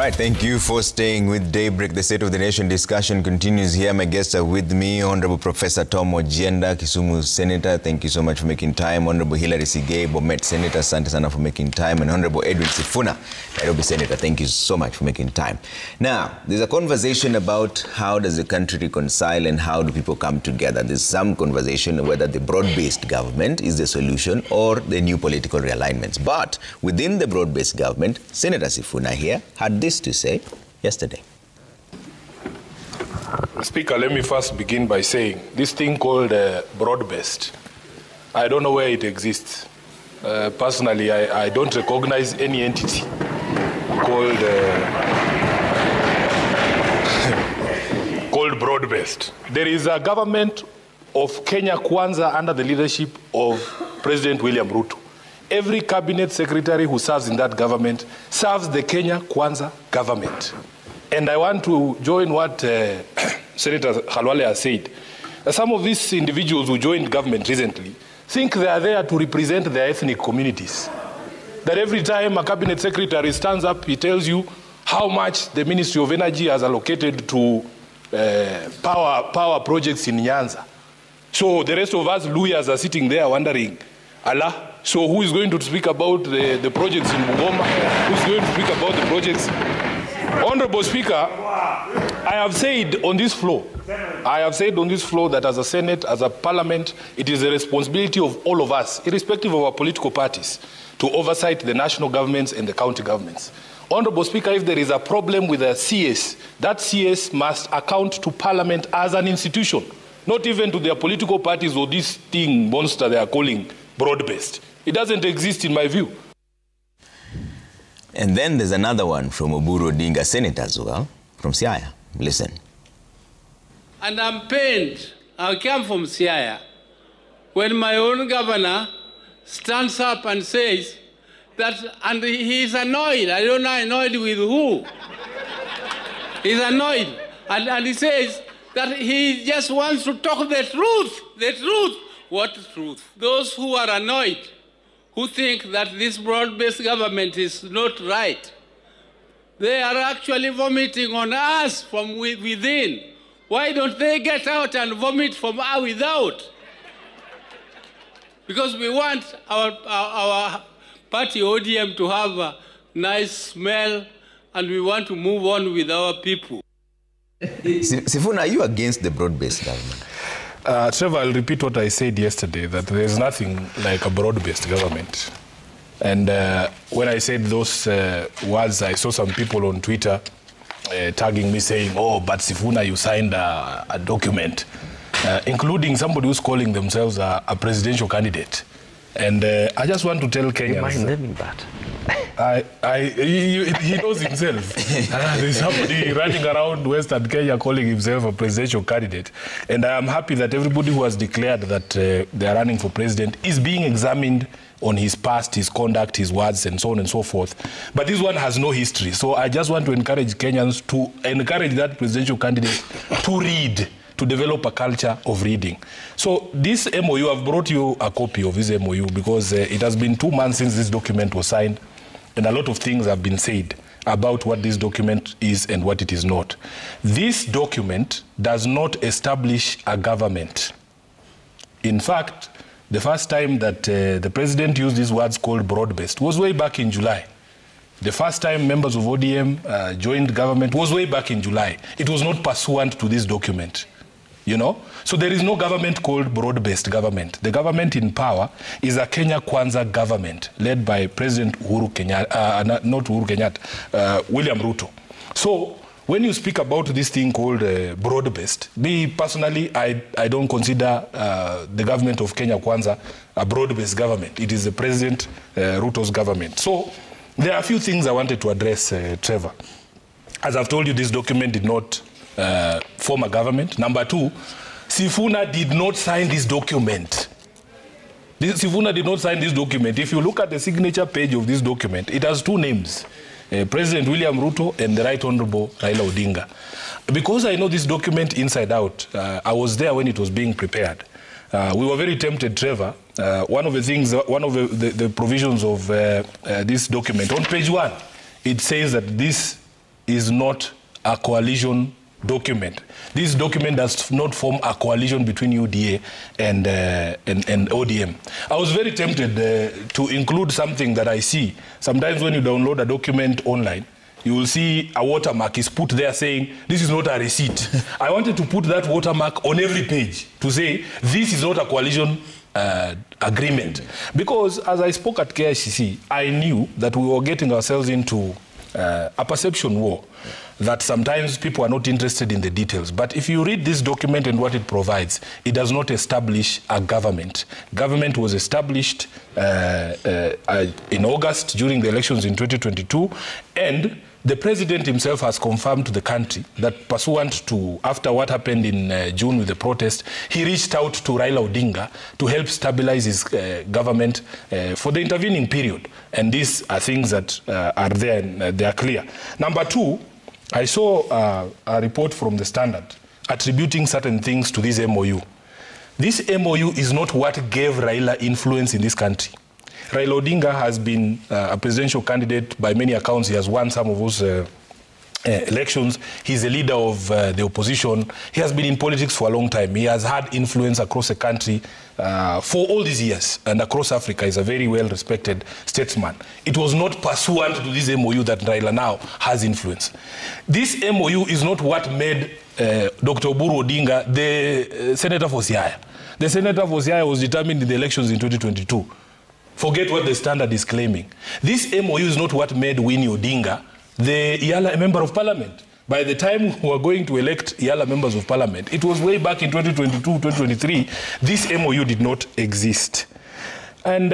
right, thank you for staying with Daybreak. The State of the Nation discussion continues here. My guests are with me, Honorable Professor Tom Ojienda, Kisumu Senator. Thank you so much for making time. Honorable Hilary Sigei, Bomet Senator, asante sana for making time. And Honorable Edwin Sifuna, Nairobi Senator, thank you so much for making time. Now, there's a conversation about how does the country reconcile and how do people come together. There's some conversation whether the broad-based government is the solution or the new political realignments. But within the broad-based government, Senator Sifuna here had this to say yesterday. Speaker, let me first begin by saying this thing called broad-based, I don't know where it exists. Personally, I don't recognize any entity called called broad-based. There is a government of Kenya Kwanza under the leadership of President William Ruto. Every cabinet secretary who serves in that government serves the Kenya Kwanza government. And I want to join what Senator Khalwale has said. Some of these individuals who joined government recently think they are there to represent their ethnic communities. That every time a cabinet secretary stands up, he tells you how much the Ministry of Energy has allocated to power projects in Nyanza. So the rest of us lawyers are sitting there wondering, Allah, so who is going to speak about the projects in Bungoma? Who is going to speak about the projects? Honorable Speaker, I have said on this floor that as a Senate, as a Parliament, it is the responsibility of all of us, irrespective of our political parties, to oversight the national governments and the county governments. Honorable Speaker, if there is a problem with a CS, that CS must account to Parliament as an institution, not even to their political parties or this thing monster they are calling broad-based. It doesn't exist in my view. And then there's another one from Oburu Odinga, Senator as well, from Siaya. Listen. And I'm pained, I come from Siaya, when my own governor stands up and says that, and he's annoyed, I don't know annoyed with who. He's annoyed, and he says that he just wants to talk the truth, the truth. What truth? Those who are annoyed, who think that this broad-based government is not right, they are actually vomiting on us from within. Why don't they get out and vomit from without? Because we want our party ODM to have a nice smell, and we want to move on with our people. Sifuna, are you against the broad-based government? Trevor, I'll repeat what I said yesterday, that there's nothing like a broad-based government. And when I said those words, I saw some people on Twitter tagging me saying, oh, but Sifuna, you signed a document, including somebody who's calling themselves a presidential candidate. And I just want to tell Kenyans... You mind naming that? He knows himself. There's somebody running around Western Kenya calling himself a presidential candidate. And I am happy that everybody who has declared that they are running for president is being examined on his past, his conduct, his words, and so on and so forth. But this one has no history. So I just want to encourage Kenyans to encourage that presidential candidate to read, to develop a culture of reading. So this MOU, I've brought you a copy of this MOU because it has been 2 months since this document was signed, and a lot of things have been said about what this document is and what it is not. This document does not establish a government. In fact, the first time that the president used these words called broad-based was way back in July. The first time members of ODM joined government was way back in July. It was not pursuant to this document. You know? So there is no government called broad-based government. The government in power is a Kenya Kwanza government led by President Uhuru Kenyatta, not Uhuru Kenyatta, William Ruto. So when you speak about this thing called broad-based, me personally, I don't consider the government of Kenya Kwanza a broad-based government. It is the President Ruto's government. So there are a few things I wanted to address, Trevor. As I've told you, this document did not form a government. Number two, Sifuna did not sign this document. Sifuna did not sign this document. If you look at the signature page of this document, it has two names, President William Ruto and the Right Honorable Raila Odinga. Because I know this document inside out, I was there when it was being prepared. We were very tempted, Trevor. One of the things, one of the provisions of this document, on page 1, it says that this is not a coalition document. This document does not form a coalition between UDA and ODM. I was very tempted to include something that I see. Sometimes when you download a document online, you will see a watermark is put there saying, this is not a receipt. I wanted to put that watermark on every page to say, this is not a coalition agreement. Because as I spoke at KICC, I knew that we were getting ourselves into a perception war, that sometimes people are not interested in the details. But if you read this document and what it provides, it does not establish a government. Government was established in August during the elections in 2022, and the president himself has confirmed to the country that pursuant to, after what happened in June with the protest, he reached out to Raila Odinga to help stabilize his government for the intervening period. And these are things that are there and they are clear. Number two, I saw a report from the Standard attributing certain things to this MOU. This MOU is not what gave Raila influence in this country. Raila Odinga has been a presidential candidate by many accounts. He has won some of those elections. He's a leader of the opposition. He has been in politics for a long time. He has had influence across the country for all these years, and across Africa. He's a very well-respected statesman. It was not pursuant to this MOU that Raila now has influence. This MOU is not what made Dr. Oburu Odinga the senator for Siaya. The senator for Siaya was determined in the elections in 2022. Forget what the Standard is claiming. This MOU is not what made Winnie Odinga the Yala member of parliament. By the time we were going to elect Yala members of parliament, it was way back in 2022, 2023, this MOU did not exist. And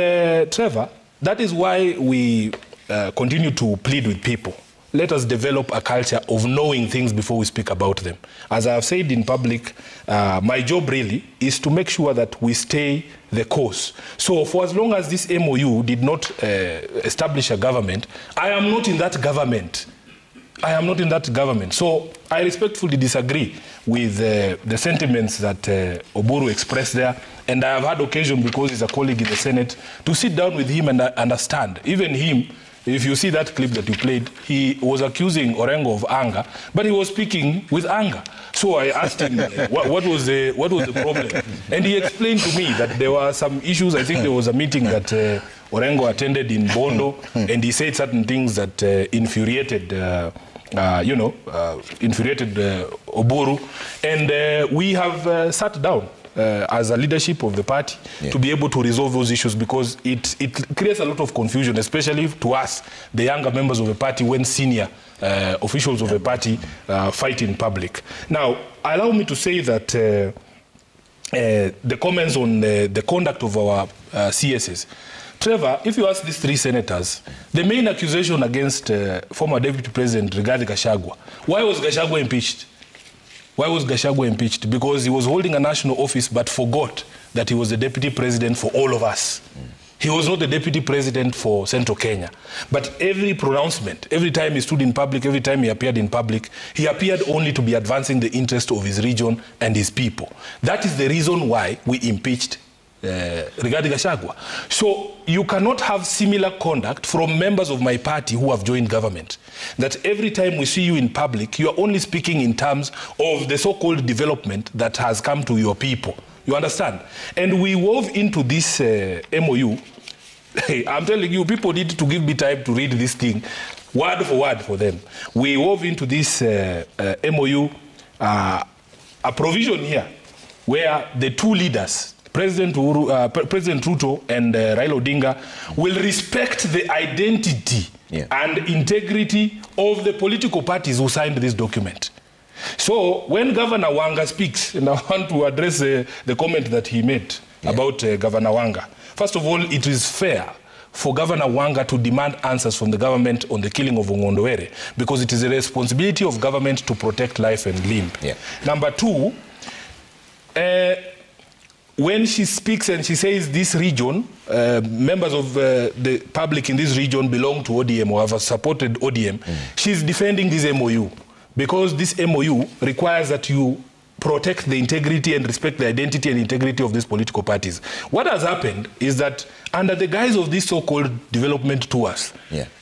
Trevor, that is why we continue to plead with people. Let us develop a culture of knowing things before we speak about them. As I have said in public, my job really is to make sure that we stay the course. So for as long as this MOU did not establish a government, I am not in that government. I am not in that government. So I respectfully disagree with the sentiments that Oburu expressed there. And I have had occasion, because he's a colleague in the Senate, to sit down with him and understand. Even him, if you see that clip that you played, he was accusing Orengo of anger, but he was speaking with anger. So I asked him, what was the problem? And he explained to me that there were some issues. I think there was a meeting that Orengo attended in Bondo, and he said certain things that infuriated Oburu. And we have sat down as a leadership of the party to be able to resolve those issues, because it creates a lot of confusion, especially to us, the younger members of the party, when senior officials of the party fight in public. Now, allow me to say that the comments on the conduct of our CSs. Trevor, if you ask these three senators, the main accusation against former Deputy President Rigathi Gachagua, why was Gachagua impeached? Why was Gachagua impeached? Because he was holding a national office but forgot that he was the deputy president for all of us. He was not the deputy president for Central Kenya. But every pronouncement, every time he stood in public, every time he appeared in public, he appeared only to be advancing the interest of his region and his people. That is the reason why we impeached Rigathi Gachagua. So you cannot have similar conduct from members of my party who have joined government. That every time we see you in public, you are only speaking in terms of the so-called development that has come to your people. You understand? And we wove into this MOU. I'm telling you, people need to give me time to read this thing word for word for them. We wove into this MOU a provision here where the two leaders, President Ruto and Raila Odinga, will respect the identity and integrity of the political parties who signed this document. So when Governor Wanga speaks, and I want to address the comment that he made about Governor Wanga. First of all, it is fair for Governor Wanga to demand answers from the government on the killing of Wamunyoro, because it is a responsibility of government to protect life and limb. Number two, when she speaks and she says this region, members of the public in this region belong to ODM or have supported ODM, she's defending this MOU, because this MOU requires that you protect the integrity and respect the identity and integrity of these political parties. What has happened is that under the guise of these so-called development tours,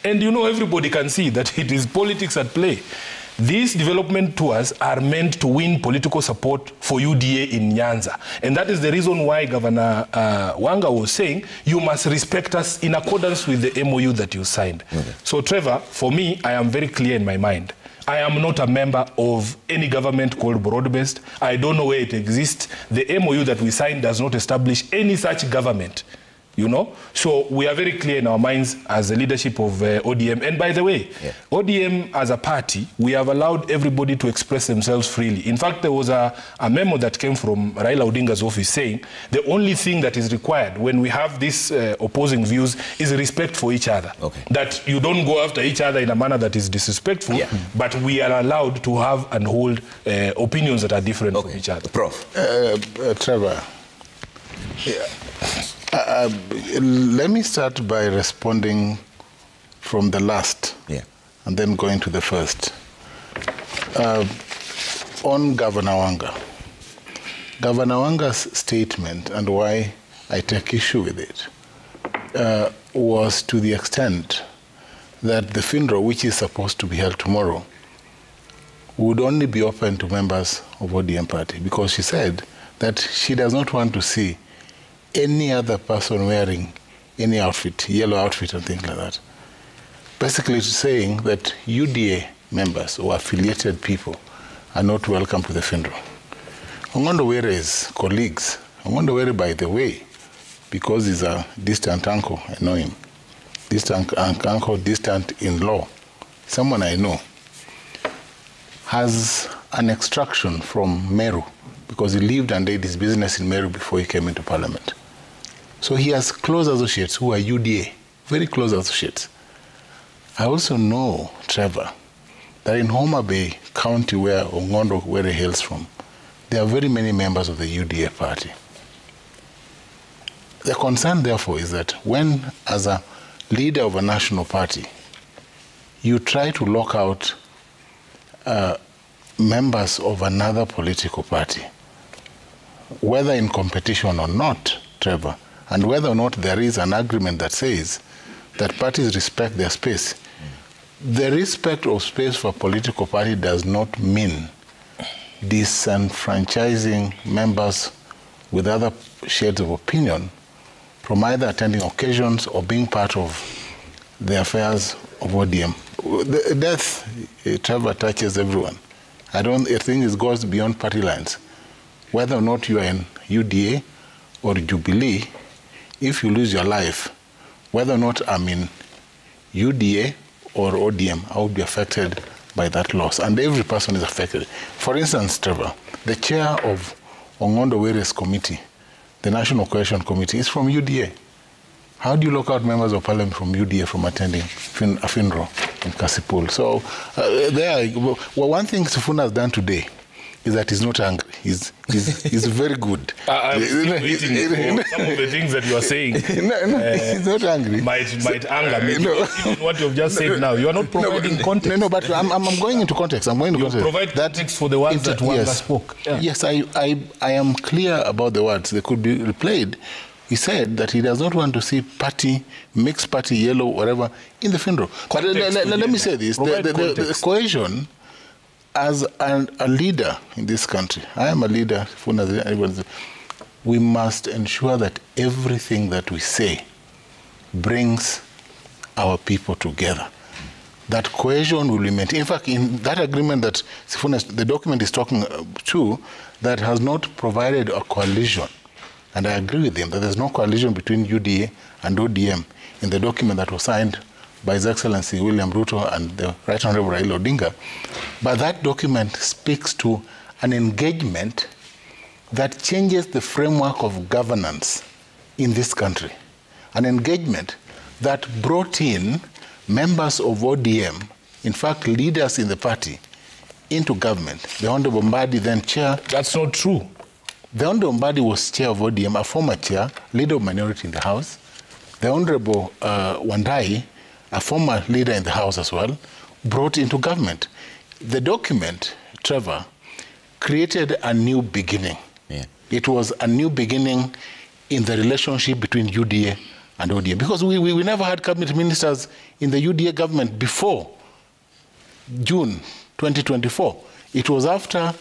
and you know everybody can see that it is politics at play, these development tours are meant to win political support for UDA in Nyanza. And that is the reason why Governor Wanga was saying, you must respect us in accordance with the MOU that you signed. So Trevor, for me, I am very clear in my mind. I am not a member of any government called broad-based. I don't know where it exists. The MOU that we signed does not establish any such government. You know, so we are very clear in our minds as the leadership of ODM. And by the way, ODM as a party, we have allowed everybody to express themselves freely. In fact, there was a memo that came from Raila Odinga's office saying the only thing that is required when we have these opposing views is respect for each other. That you don't go after each other in a manner that is disrespectful, but we are allowed to have and hold opinions that are different from each other. Prof. Trevor. Let me start by responding from the last and then going to the first. On Governor Wanga. Governor Wanga's statement and why I take issue with it was to the extent that the funeral, which is supposed to be held tomorrow, would only be open to members of ODM party, because she said that she does not want to see any other person wearing any outfit, yellow outfit and things like that. Basically saying that UDA members or affiliated people are not welcome to the funeral. Ongondo Were's colleagues, Ongondo Were, by the way, because he's a distant uncle, I know him, distant uncle, distant in-law, someone I know, has an extraction from Meru, because he lived and did his business in Meru before he came into parliament. So he has close associates who are UDA, very close associates. I also know, Trevor, that in Homa Bay County, where Ongondo Were hails from, there are very many members of the UDA party. The concern, therefore, is that when, as a leader of a national party, you try to lock out members of another political party, whether in competition or not, Trevor, and whether or not there is an agreement that says that parties respect their space. The respect of space for a political party does not mean disenfranchising members with other shades of opinion from either attending occasions or being part of the affairs of ODM. The death, Trevor, touches everyone. I think it goes beyond party lines. Whether or not you are in UDA or Jubilee, if you lose your life, whether or not I'm in UDA or ODM, I will be affected by that loss. And every person is affected. For instance, Trevor, the chair of Ongondo Were's committee, the National Cohesion Committee, is from UDA. How do you lock out members of parliament from UDA from attending a funeral in Kasipul? So, one thing Sifuna has done today is that he's not angry. He's very good. I'm waiting for some of the things that you are saying. He's not angry. Might anger me. Even what you've just said now, you are not providing context. No, but I'm going into context. I'm going to context. Provide context for the words that Wanga spoke. Yes, I am clear about the words. They could be replayed. He said that he does not want to see party, mixed party, yellow, whatever, in the funeral. But let me say this. The cohesion, as a leader in this country, I am a leader, we must ensure that everything that we say brings our people together. That cohesion will be maintained. In fact, in that agreement that Sifuna, the document is talking to, that has not provided a coalition. And I agree with him that there's no coalition between UDA and ODM in the document that was signed by His Excellency William Ruto and the Right Honorable Raila Odinga. But that document speaks to an engagement that changes the framework of governance in this country. An engagement that brought in members of ODM, in fact, leaders in the party, into government. The Honorable Mbadi, then chair. That's not true. The Honorable Mbadi was chair of ODM, a former chair, leader of minority in the House. The Honorable Wandai, a former leader in the House as well, brought into government. The document, Trevor, created a new beginning. Yeah. It was a new beginning in the relationship between UDA and ODM, because we never had cabinet ministers in the UDA government before June 2024. It was after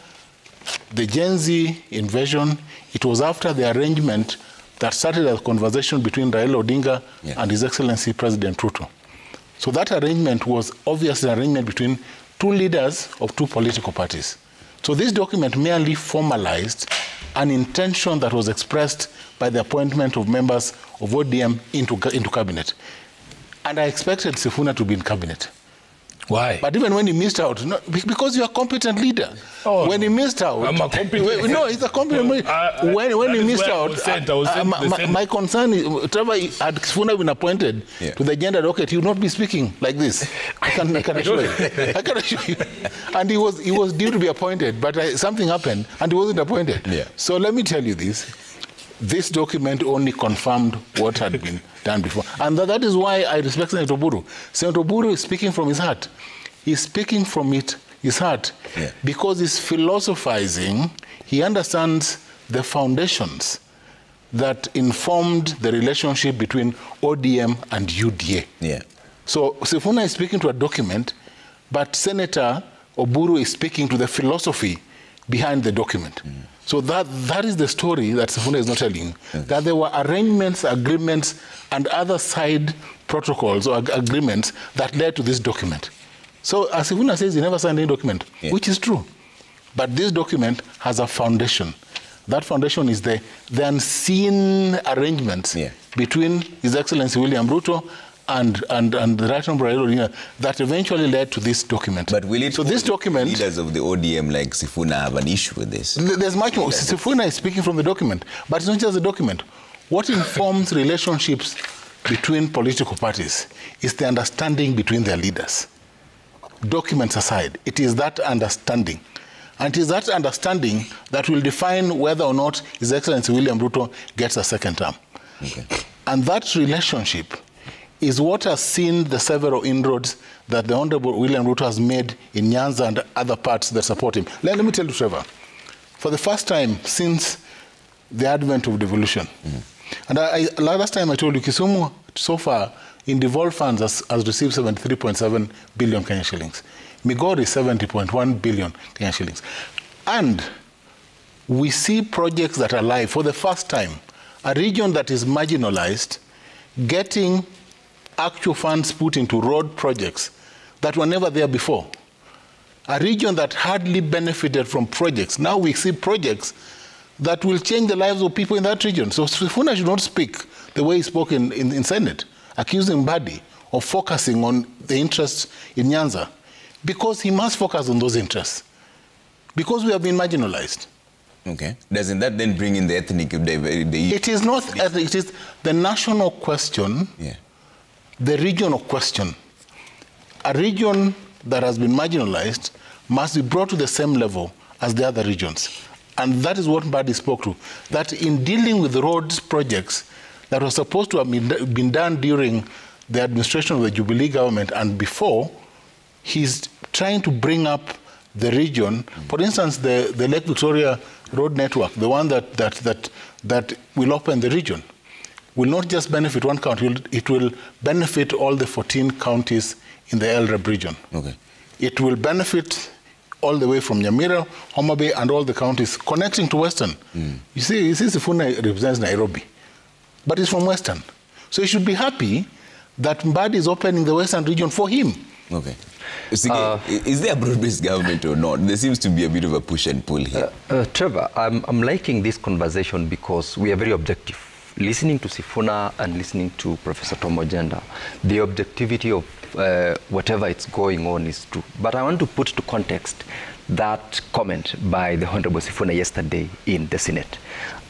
the Gen Z invasion. It was after the arrangement that started a conversation between Raila Odinga and His Excellency President Ruto. So that arrangement was obviously an arrangement between two leaders of two political parties. So this document merely formalized an intention that was expressed by the appointment of members of ODM into cabinet. And I expected Sifuna to be in cabinet. Why? But even when he missed out, no, because you're a competent leader. Oh, when he missed out, I'm a competent. No, he's a competent. When he missed out, my concern is, Trevor, had Sifuna been appointed to the gender docket, he would not be speaking like this. I can assure you. I can assure you. And he was due to be appointed, but something happened, and he wasn't appointed. Yeah. So let me tell you this. This document only confirmed what had been done before. And that is why I respect Senator Oburu. Senator Oburu is speaking from his heart. He's speaking from his heart because he's philosophizing. He understands the foundations that informed the relationship between ODM and UDA. Yeah. So Sifuna is speaking to a document, but Senator Oburu is speaking to the philosophy behind the document. So that is the story that Sifuna is not telling, that there were arrangements, agreements, and other side protocols or agreements that led to this document. So as Sifuna says, he never signed any document, which is true. But this document has a foundation. That foundation is the unseen arrangements between His Excellency William Ruto and the Right Honourable Raila Odinga that eventually led to this document. But will it? So this document, leaders of the ODM like Sifuna have an issue with this? There's much more. Sifuna is speaking from the document, but it's not just the document. What informs relationships between political parties is the understanding between their leaders. Documents aside, it is that understanding. And it is that understanding that will define whether or not His Excellency William Ruto gets a second term. Okay. And that relationship is what has seen the several inroads that the Honorable William Ruto has made in Nyanza and other parts that support him. Let me tell you, Trevor, for the first time since the advent of devolution, and last time I told you, Kisumu so far in devolved funds has received 73.7 billion Kenya shillings. Migori 70.1 billion Kenya shillings. And we see projects that are live for the first time. A region that is marginalized getting actual funds put into road projects that were never there before. A region that hardly benefited from projects. Now we see projects that will change the lives of people in that region. So Sifuna should not speak the way he spoke in Senate, accusing Mbadi of focusing on the interests in Nyanza, because he must focus on those interests, because we have been marginalized. Okay. Doesn't that then bring in the ethnic? It is not, it is the national question, the regional question. A region that has been marginalized must be brought to the same level as the other regions. And that is what Mbadi spoke to, that in dealing with roads projects that were supposed to have been done during the administration of the Jubilee government and before, he's trying to bring up the region. For instance, the Lake Victoria road network, the one that will open the region, will not just benefit one county, it will benefit all the 14 counties in the LREB region. Okay. It will benefit all the way from Nyamira, Homa Bay, and all the counties connecting to Western. You see Sifuna represents Nairobi, but he's from Western. So he should be happy that Mbadi is opening the Western region for him. Okay. Is there a broad-based government or not? There seems to be a bit of a push and pull here. Trevor, I'm liking this conversation because we are very objective. Listening to Sifuna and listening to Professor Tom Ojenda, the objectivity of whatever is going on is true. But I want to put to context that comment by the Honorable Sifuna yesterday in the Senate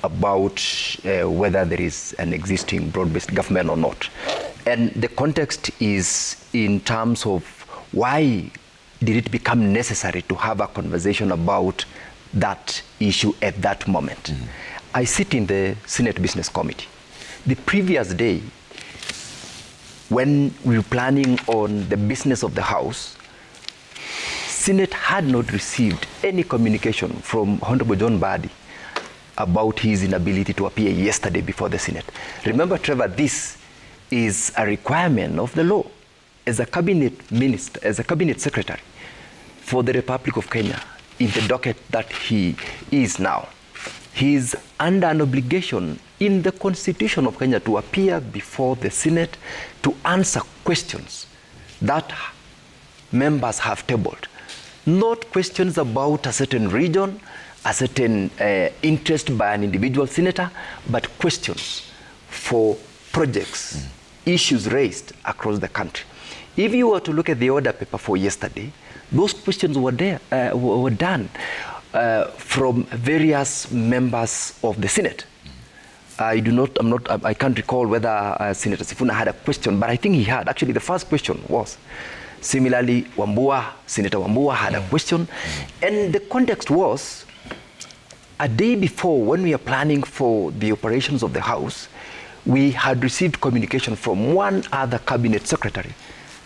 about whether there is an existing broad-based government or not. And the context is in terms of why did it become necessary to have a conversation about that issue at that moment. I sit in the Senate Business Committee. The previous day, when we were planning on the business of the House, Senate had not received any communication from Honorable John Mbadi about his inability to appear yesterday before the Senate. Remember, Trevor, this is a requirement of the law. As a cabinet minister, as a cabinet secretary for the Republic of Kenya, in the docket that he is now, he is under an obligation in the Constitution of Kenya to appear before the Senate to answer questions that members have tabled. Not questions about a certain region, a certain interest by an individual senator, but questions for projects, issues raised across the country. If you were to look at the order paper for yesterday, those questions were there, were done from various members of the Senate. I can't recall whether Senator Sifuna had a question, but I think he had. Actually, the first question was. Similarly, Senator Wambua had a question. And the context was, a day before, when we are planning for the operations of the House, we had received communication from one other cabinet secretary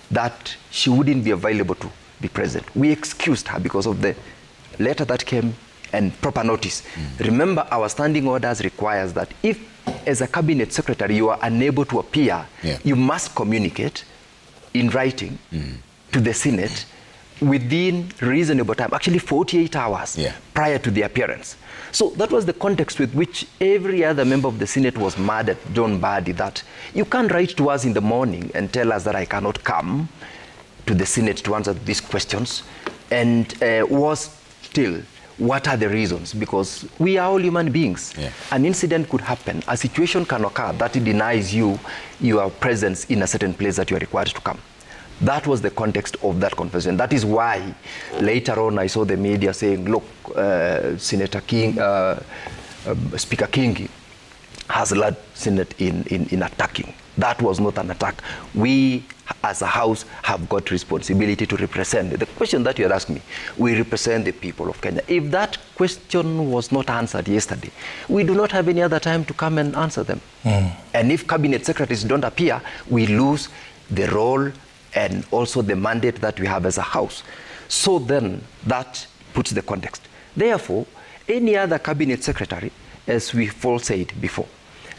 that she wouldn't be available to be present. We excused her because of the letter that came and proper notice. Remember, our standing orders requires that if, as a cabinet secretary, you are unable to appear, you must communicate in writing to the Senate within reasonable time, actually 48 hours prior to the appearance. So that was the context with which every other member of the Senate was mad at John Mbadi that you can't write to us in the morning and tell us that I cannot come to the Senate to answer these questions, and was still, what are the reasons? Because we are all human beings. An incident could happen, a situation can occur that denies you your presence in a certain place that you are required to come. That was the context of that conversation. That is why later on I saw the media saying, look, Senator King, Speaker King has led Senate in attacking. That was not an attack. We, as a House, have got responsibility to represent. The question that you had asked me, we represent the people of Kenya. If that question was not answered yesterday, we do not have any other time to come and answer them. And if cabinet secretaries don't appear, we lose the role and also the mandate that we have as a House. So then that puts the context. Therefore, any other cabinet secretary, as we've all said before,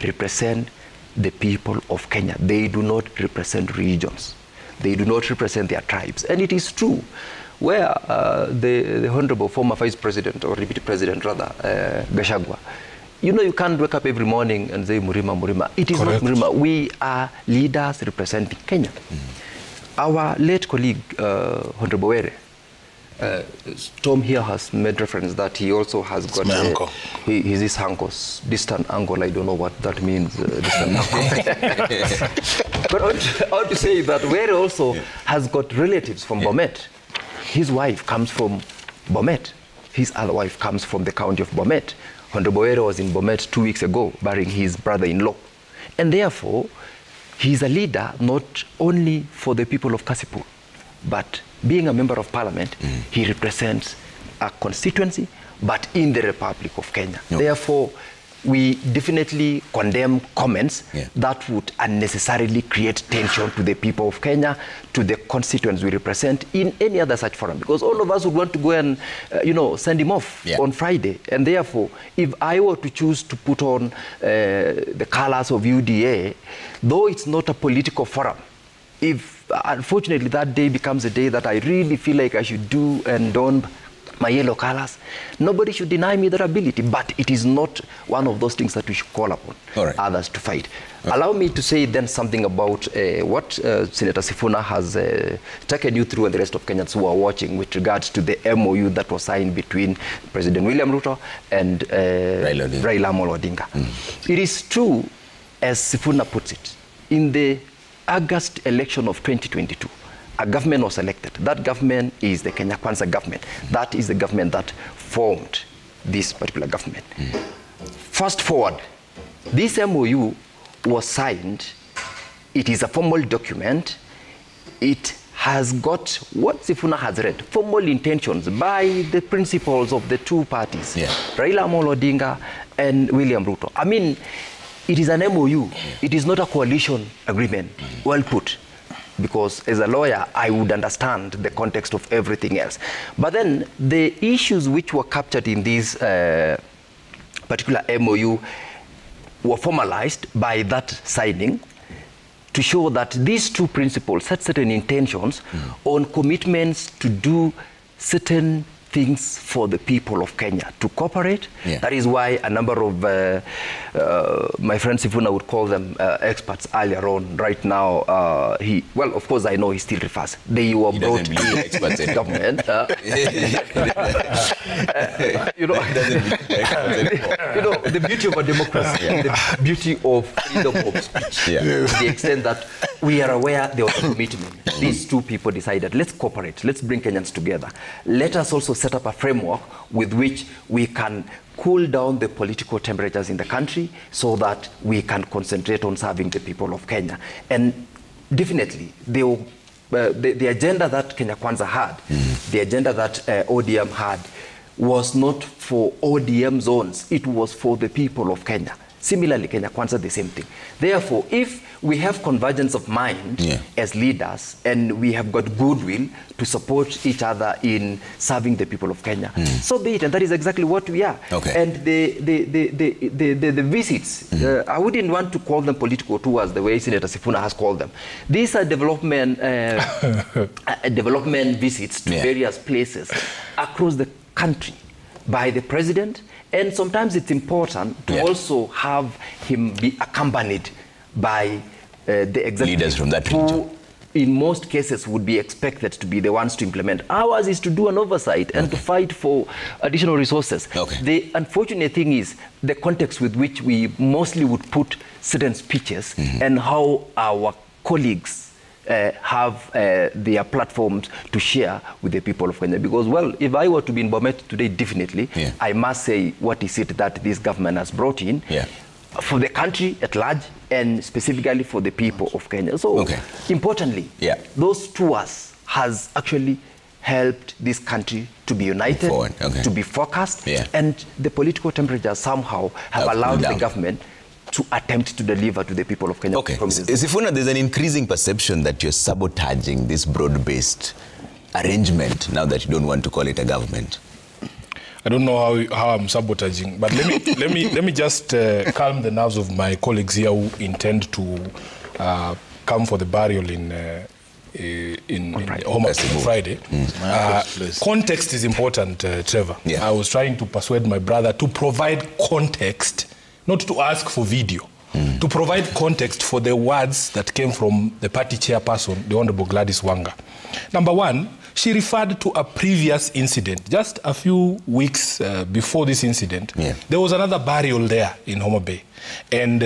represent the people of Kenya. They do not represent regions. They do not represent their tribes. And it is true, where the Honorable former Vice President, or Deputy President rather, Gachagua, you know, you can't wake up every morning and say, Murima, Murima. It is not Murima. We are leaders representing Kenya. Our late colleague, Honorable Were, Tom here has made reference that he also has got he's his uncle's distant uncle. I don't know what that means, distant uncle. But I want to say that Were also has got relatives from Bomet. His wife comes from Bomet. His other wife comes from the county of Bomet. Honorable Were was in Bomet 2 weeks ago, burying his brother-in-law. And therefore, he's a leader not only for the people of Kasipul, but being a member of parliament, he represents a constituency, but in the Republic of Kenya. Therefore, we definitely condemn comments that would unnecessarily create tension to the people of Kenya, to the constituents we represent in any other such forum. Because all of us would want to go and, send him off on Friday. And therefore, if I were to choose to put on the colors of UDA, though it's not a political forum, if unfortunately that day becomes a day that I really feel like I should do and don my yellow colors, nobody should deny me that ability, but it is not one of those things that we should call upon others to fight. Allow me to say then something about what Senator Sifuna has taken you through and the rest of Kenyans who are watching with regards to the MOU that was signed between President William Ruto and Raila Amolo Odinga. It is true, as Sifuna puts it, in the August election of 2022, a government was elected. That government is the Kenya Kwanza government. That is the government that formed this particular government. Fast forward, this MOU was signed. It is a formal document. It has got what Sifuna has read, formal intentions by the principals of the two parties, Raila Amolo Odinga and William Ruto. I mean, it is an MOU. It is not a coalition agreement. Well put. because as a lawyer, I would understand the context of everything else. But then the issues which were captured in this particular MOU were formalized by that signing to show that these two principles set certain intentions on commitments to do certain things for the people of Kenya, to cooperate. Yeah. That is why a number of my friend Sifuna would call them experts earlier on. Right now, well, of course, I know he still refers. They were brought in experts government. You know, the beauty of a democracy, the beauty of freedom of speech, to the extent that we are aware there was a commitment. These two people decided, let's cooperate, let's bring Kenyans together. Let us also set up a framework with which we can cool down the political temperatures in the country so that we can concentrate on serving the people of Kenya. And definitely, the agenda that Kenya Kwanza had, the agenda that ODM had, was not for ODM zones, it was for the people of Kenya. Similarly, Kenya Kwanza, the same thing. Therefore, if we have convergence of mind as leaders and we have got goodwill to support each other in serving the people of Kenya, so be it, and that is exactly what we are. Okay. And the visits, I wouldn't want to call them political tours the way Senator Sifuna has called them. These are development visits to various places across the country by the president. And sometimes it's important to also have him be accompanied by the executive leaders from that region, who in most cases would be expected to be the ones to implement. Ours is to do an oversight and to fight for additional resources. The unfortunate thing is the context with which we mostly would put certain speeches and how our colleagues have their platforms to share with the people of Kenya. Because, well, if I were to be in Bomet today, definitely, I must say, what is it that this government has brought in for the country at large and specifically for the people of Kenya. So, importantly, those tours has actually helped this country to be united, to be focused, and the political temperatures somehow have allowed the government to attempt to deliver to the people of Kenya. Sifuna, there's an increasing perception that you're sabotaging this broad-based arrangement now that you don't want to call it a government. I don't know how I'm sabotaging, but let me just calm the nerves of my colleagues here who intend to come for the burial in Homa Bay Friday. Context is important, Trevor. I was trying to persuade my brother to provide context, not to ask for video, to provide context for the words that came from the party chairperson, the Honorable Gladys Wanga. Number one, she referred to a previous incident. Just a few weeks before this incident, there was another burial there in Homa Bay. And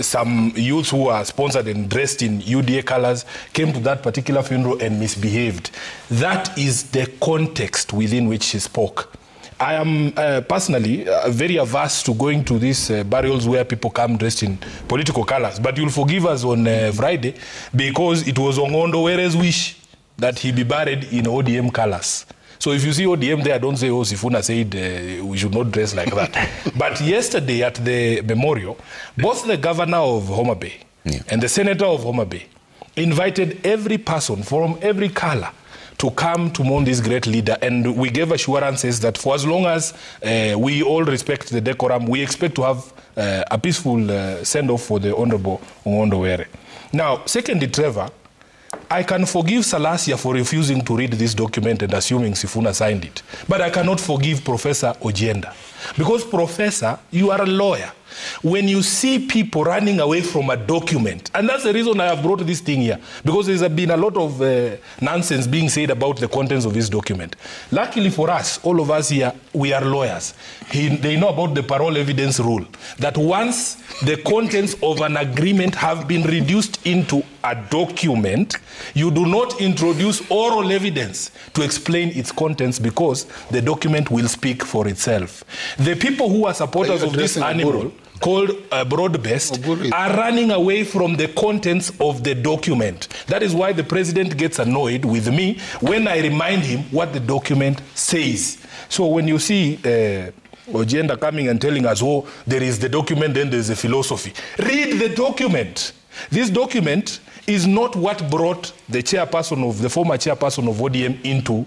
some youths who are sponsored and dressed in UDA colors came to that particular funeral and misbehaved. That is the context within which she spoke. I am personally very averse to going to these burials where people come dressed in political colors. But you'll forgive us on Friday because it was Ongondo Were's wish that he be buried in ODM colors. So if you see ODM there, don't say, oh, Sifuna said we should not dress like that. But yesterday at the memorial, both the governor of Homa Bay and the senator of Homa Bay invited every person from every color to come to mourn this great leader, and we gave assurances that for as long as we all respect the decorum, we expect to have a peaceful send-off for the Honorable Ongondo Were. Now, secondly, Trevor, I can forgive Salasia for refusing to read this document and assuming Sifuna signed it, but I cannot forgive Professor Ojienda. Because, Professor, you are a lawyer. When you see people running away from a document, and that's the reason I have brought this thing here, because there's been a lot of nonsense being said about the contents of this document. Luckily for us, all of us here, we are lawyers. They know about the parole evidence rule, that once the contents of an agreement have been reduced into a document, you do not introduce oral evidence to explain its contents because the document will speak for itself. The people who are supporters of this animal, called broad-based, are running away from the contents of the document. That is why the president gets annoyed with me when I remind him what the document says. So when you see Ojienda coming and telling us, oh, there is the document, then there's a philosophy. Read the document. This document is not what brought the former chairperson of ODM into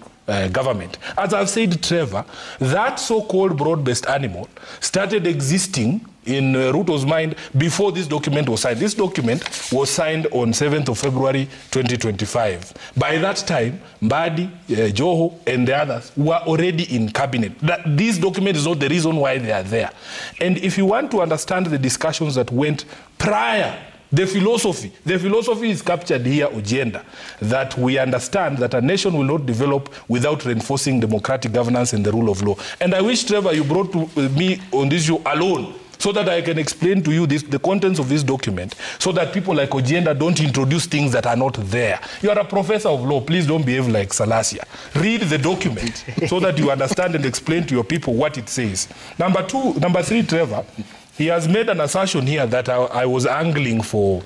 government. As I've said, Trevor, that so-called broad-based animal started existing in Ruto's mind before this document was signed. This document was signed on 7th of February 2025. By that time, Mbadi, Joho, and the others were already in cabinet. This document is not the reason why they are there. And if you want to understand the discussions that went prior, the philosophy is captured here, Ojienda, that we understand that a nation will not develop without reinforcing democratic governance and the rule of law. And I wish, Trevor, you brought me on this show alone, so that I can explain to you the contents of this document, so that people like Ojienda don't introduce things that are not there. You are a professor of law. Please don't behave like Salasia. Read the document so that you understand and explain to your people what it says. Number three, Trevor, he has made an assertion here that I was angling for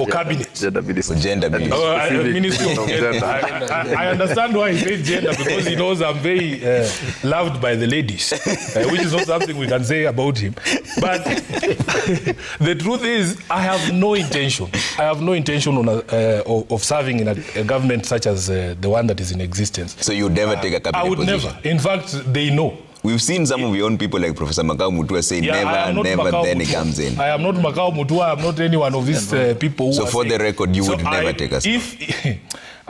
cabinet. Gender Ministry of Gender. I understand why he says gender, because he knows I'm very loved by the ladies, which is not something we can say about him. But the truth is, I have no intention. Of serving in a government such as the one that is in existence. So you would never take a cabinet position? I would never. In fact, they know. We've seen some of your own people like Professor Makau Mutua say never, then he comes in. I am not Makau Mutua. I'm not any one of these people. So for the record, you would never take us.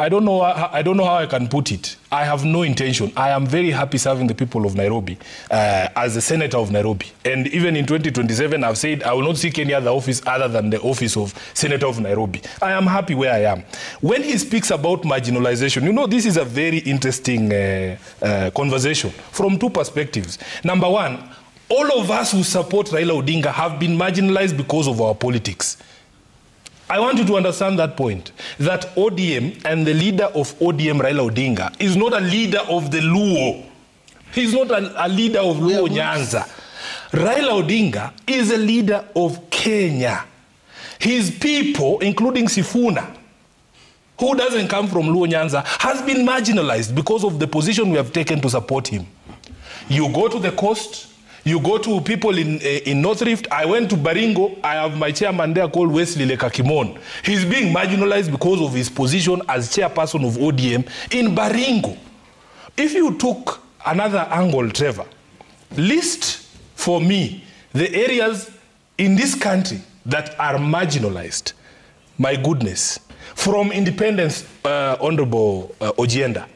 I don't know how I can put it. I have no intention. I am very happy serving the people of Nairobi as a senator of Nairobi. And even in 2027, I've said I will not seek any other office other than the office of senator of Nairobi. I am happy where I am. When he speaks about marginalization, you know, this is a very interesting conversation from two perspectives. Number one, all of us who support Raila Odinga have been marginalized because of our politics. I want you to understand that point, that ODM and the leader of ODM, Raila Odinga, is not a leader of the Luo. He's not a leader of Luo Nyanza. Raila Odinga is a leader of Kenya. His people, including Sifuna, who doesn't come from Luo Nyanza, has been marginalized because of the position we have taken to support him. You go to the coast, you go to people in North Rift. I went to Baringo. I have my chairman there called Wesley Lekakimon. He's being marginalized because of his position as chairperson of ODM in Baringo. If you took another angle, Trevor, list for me the areas in this country that are marginalized. My goodness. From independence, Honorable Ojienda,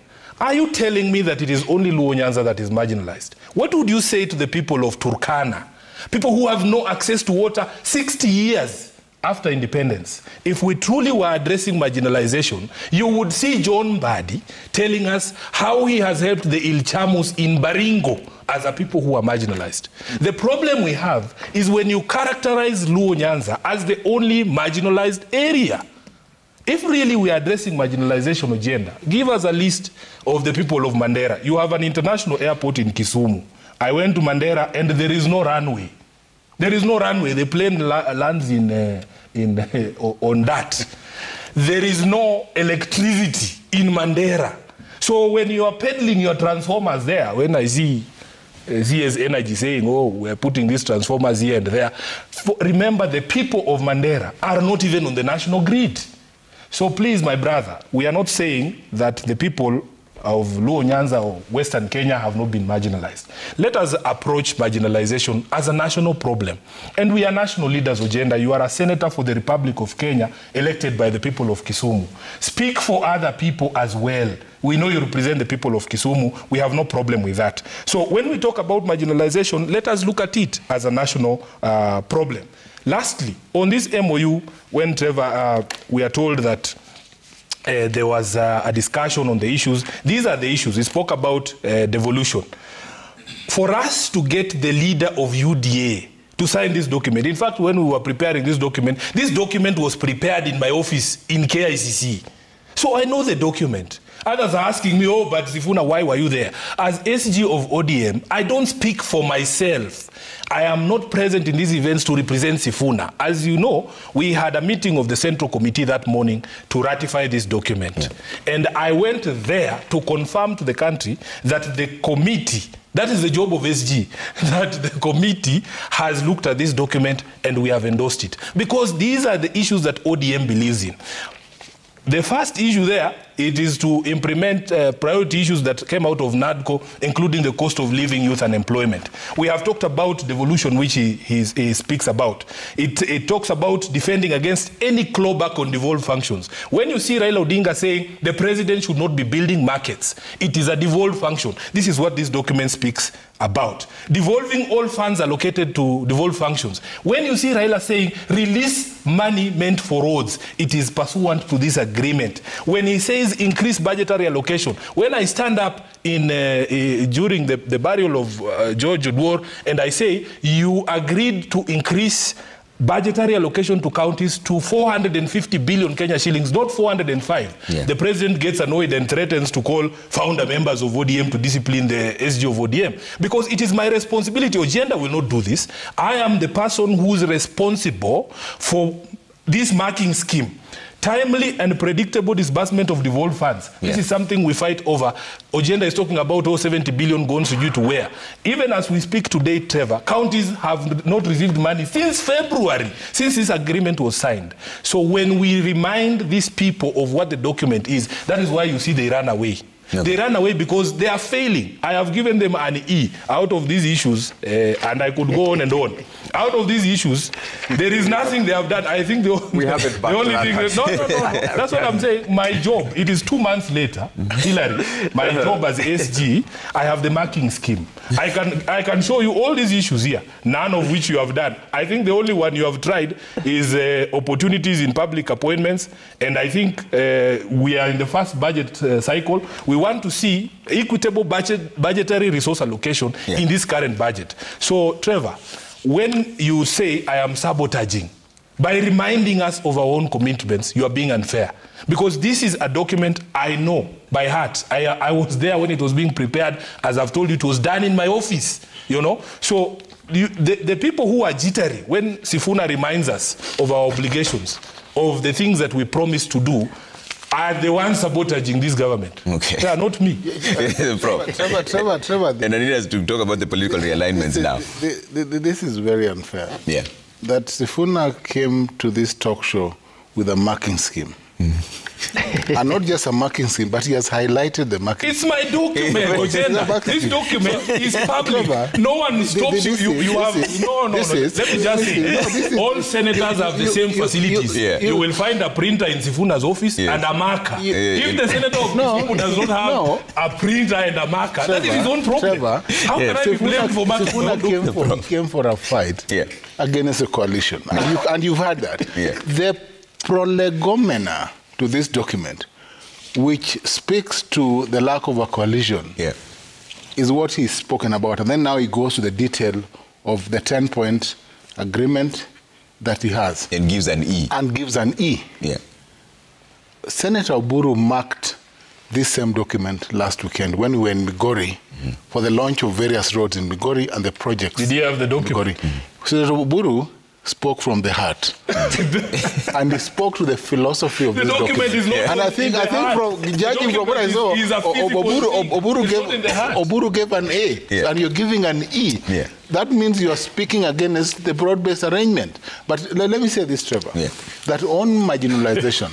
are you telling me that it is only Luo Nyanza that is marginalized? What would you say to the people of Turkana, people who have no access to water 60 years after independence? If we truly were addressing marginalization, you would see John Mbadi telling us how he has helped the Ilchamus in Baringo as a people who are marginalized. The problem we have is when you characterize Luo Nyanza as the only marginalized area. If really we are addressing marginalization agenda, give us a list of the people of Mandera. You have an international airport in Kisumu. I went to Mandera and there is no runway. There is no runway. The plane lands on that. There is no electricity in Mandera. So when you are peddling your transformers there, when I see CS Energy saying, oh, we're putting these transformers here and there, remember the people of Mandera are not even on the national grid. So please, my brother, we are not saying that the people of Luo Nyanza or Western Kenya have not been marginalized. Let us approach marginalization as a national problem. And we are national leaders, Ojienda. You are a senator for the Republic of Kenya, elected by the people of Kisumu. Speak for other people as well. We know you represent the people of Kisumu. We have no problem with that. So when we talk about marginalization, let us look at it as a national problem. Lastly, on this MOU, when Trevor, we are told that there was a discussion on the issues. These are the issues. We spoke about devolution. For us to get the leader of UDA to sign this document, in fact, when we were preparing this document was prepared in my office in KICC. So I know the document. Others are asking me, oh, but Sifuna, why were you there? As SG of ODM, I don't speak for myself. I am not present in these events to represent Sifuna. As you know, we had a meeting of the Central Committee that morning to ratify this document. Yeah. And I went there to confirm to the country that the committee That is the job of SG, that the committee has looked at this document and we have endorsed it. Because these are the issues that ODM believes in. The first issue there, it is to implement priority issues that came out of NADCO, including the cost of living, youth and employment. We have talked about devolution, which he speaks about. It talks about defending against any clawback on devolved functions. When you see Raila Odinga saying the president should not be building markets, it is a devolved function. This is what this document speaks about. Devolving all funds allocated to devolved functions. When you see Raila saying release money meant for roads, it is pursuant to this agreement. When he says increase budgetary allocation, when I stand up during the burial of George Odwor and I say you agreed to increase budgetary allocation to counties to 450 billion Kenya shillings, not 405. Yeah. The president gets annoyed and threatens to call founder members of ODM to discipline the SG of ODM. Because it is my responsibility. Ojenda will not do this. I am the person who is responsible for this marking scheme. Timely and predictable disbursement of devolved funds. Yeah. This is something we fight over. Ojenda is talking about 70 billion gone to you to where? Even as we speak today, Trevor, counties have not received money since February, since this agreement was signed. So when we remind these people of what the document is, that is why you see they run away. No. They run away because they are failing. I have given them an E out of these issues, and I could go on and on. Out of these issues, there is nothing they have done. I think the only thing... No. That's what I'm saying. My job, it is 2 months later, Hillary, my job as SG, I have the marking scheme. I can show you all these issues here, none of which you have done. I think the only one you have tried is opportunities in public appointments, and I think we are in the first budget cycle. We want to see equitable budgetary resource allocation in this current budget. So, Trevor, when you say I am sabotaging, by reminding us of our own commitments, you are being unfair. Because this is a document I know by heart. I was there when it was being prepared. As I've told you, it was done in my office, you know. So the people who are jittery, when Sifuna reminds us of our obligations, of the things that we promised to do, are the ones sabotaging this government. Okay. They are not me. Trevor. And I need us to talk about the political realignments now. This is very unfair. Yeah. That Sifuna came to this talk show with a marking scheme. And not just a marking scheme, but he has highlighted the marking scheme. It's my document, This document is public. No one stops you. Let me just say, all senators have the same facilities. You will find a printer in Sifuna's office and a marker. If the senator of Kisumu does not have a printer and a marker, that is his own problem. How can I be blamed for marking? Sifuna came for a fight against a coalition. And you've heard that. The prolegomena to this document, which speaks to the lack of a coalition, is what he's spoken about. And then now he goes to the detail of the 10-point agreement that he has. And gives an E. Senator Oburu marked this same document last weekend when we were in Migori for the launch of various roads in Migori and the projects. Did you have the document? Senator Oburu spoke from the heart, and he spoke to the philosophy of this document. And I think from judging from what I saw, Oburu gave an A, and you're giving an E. That means you are speaking against the broad-based arrangement. But let me say this, Trevor, that on marginalization,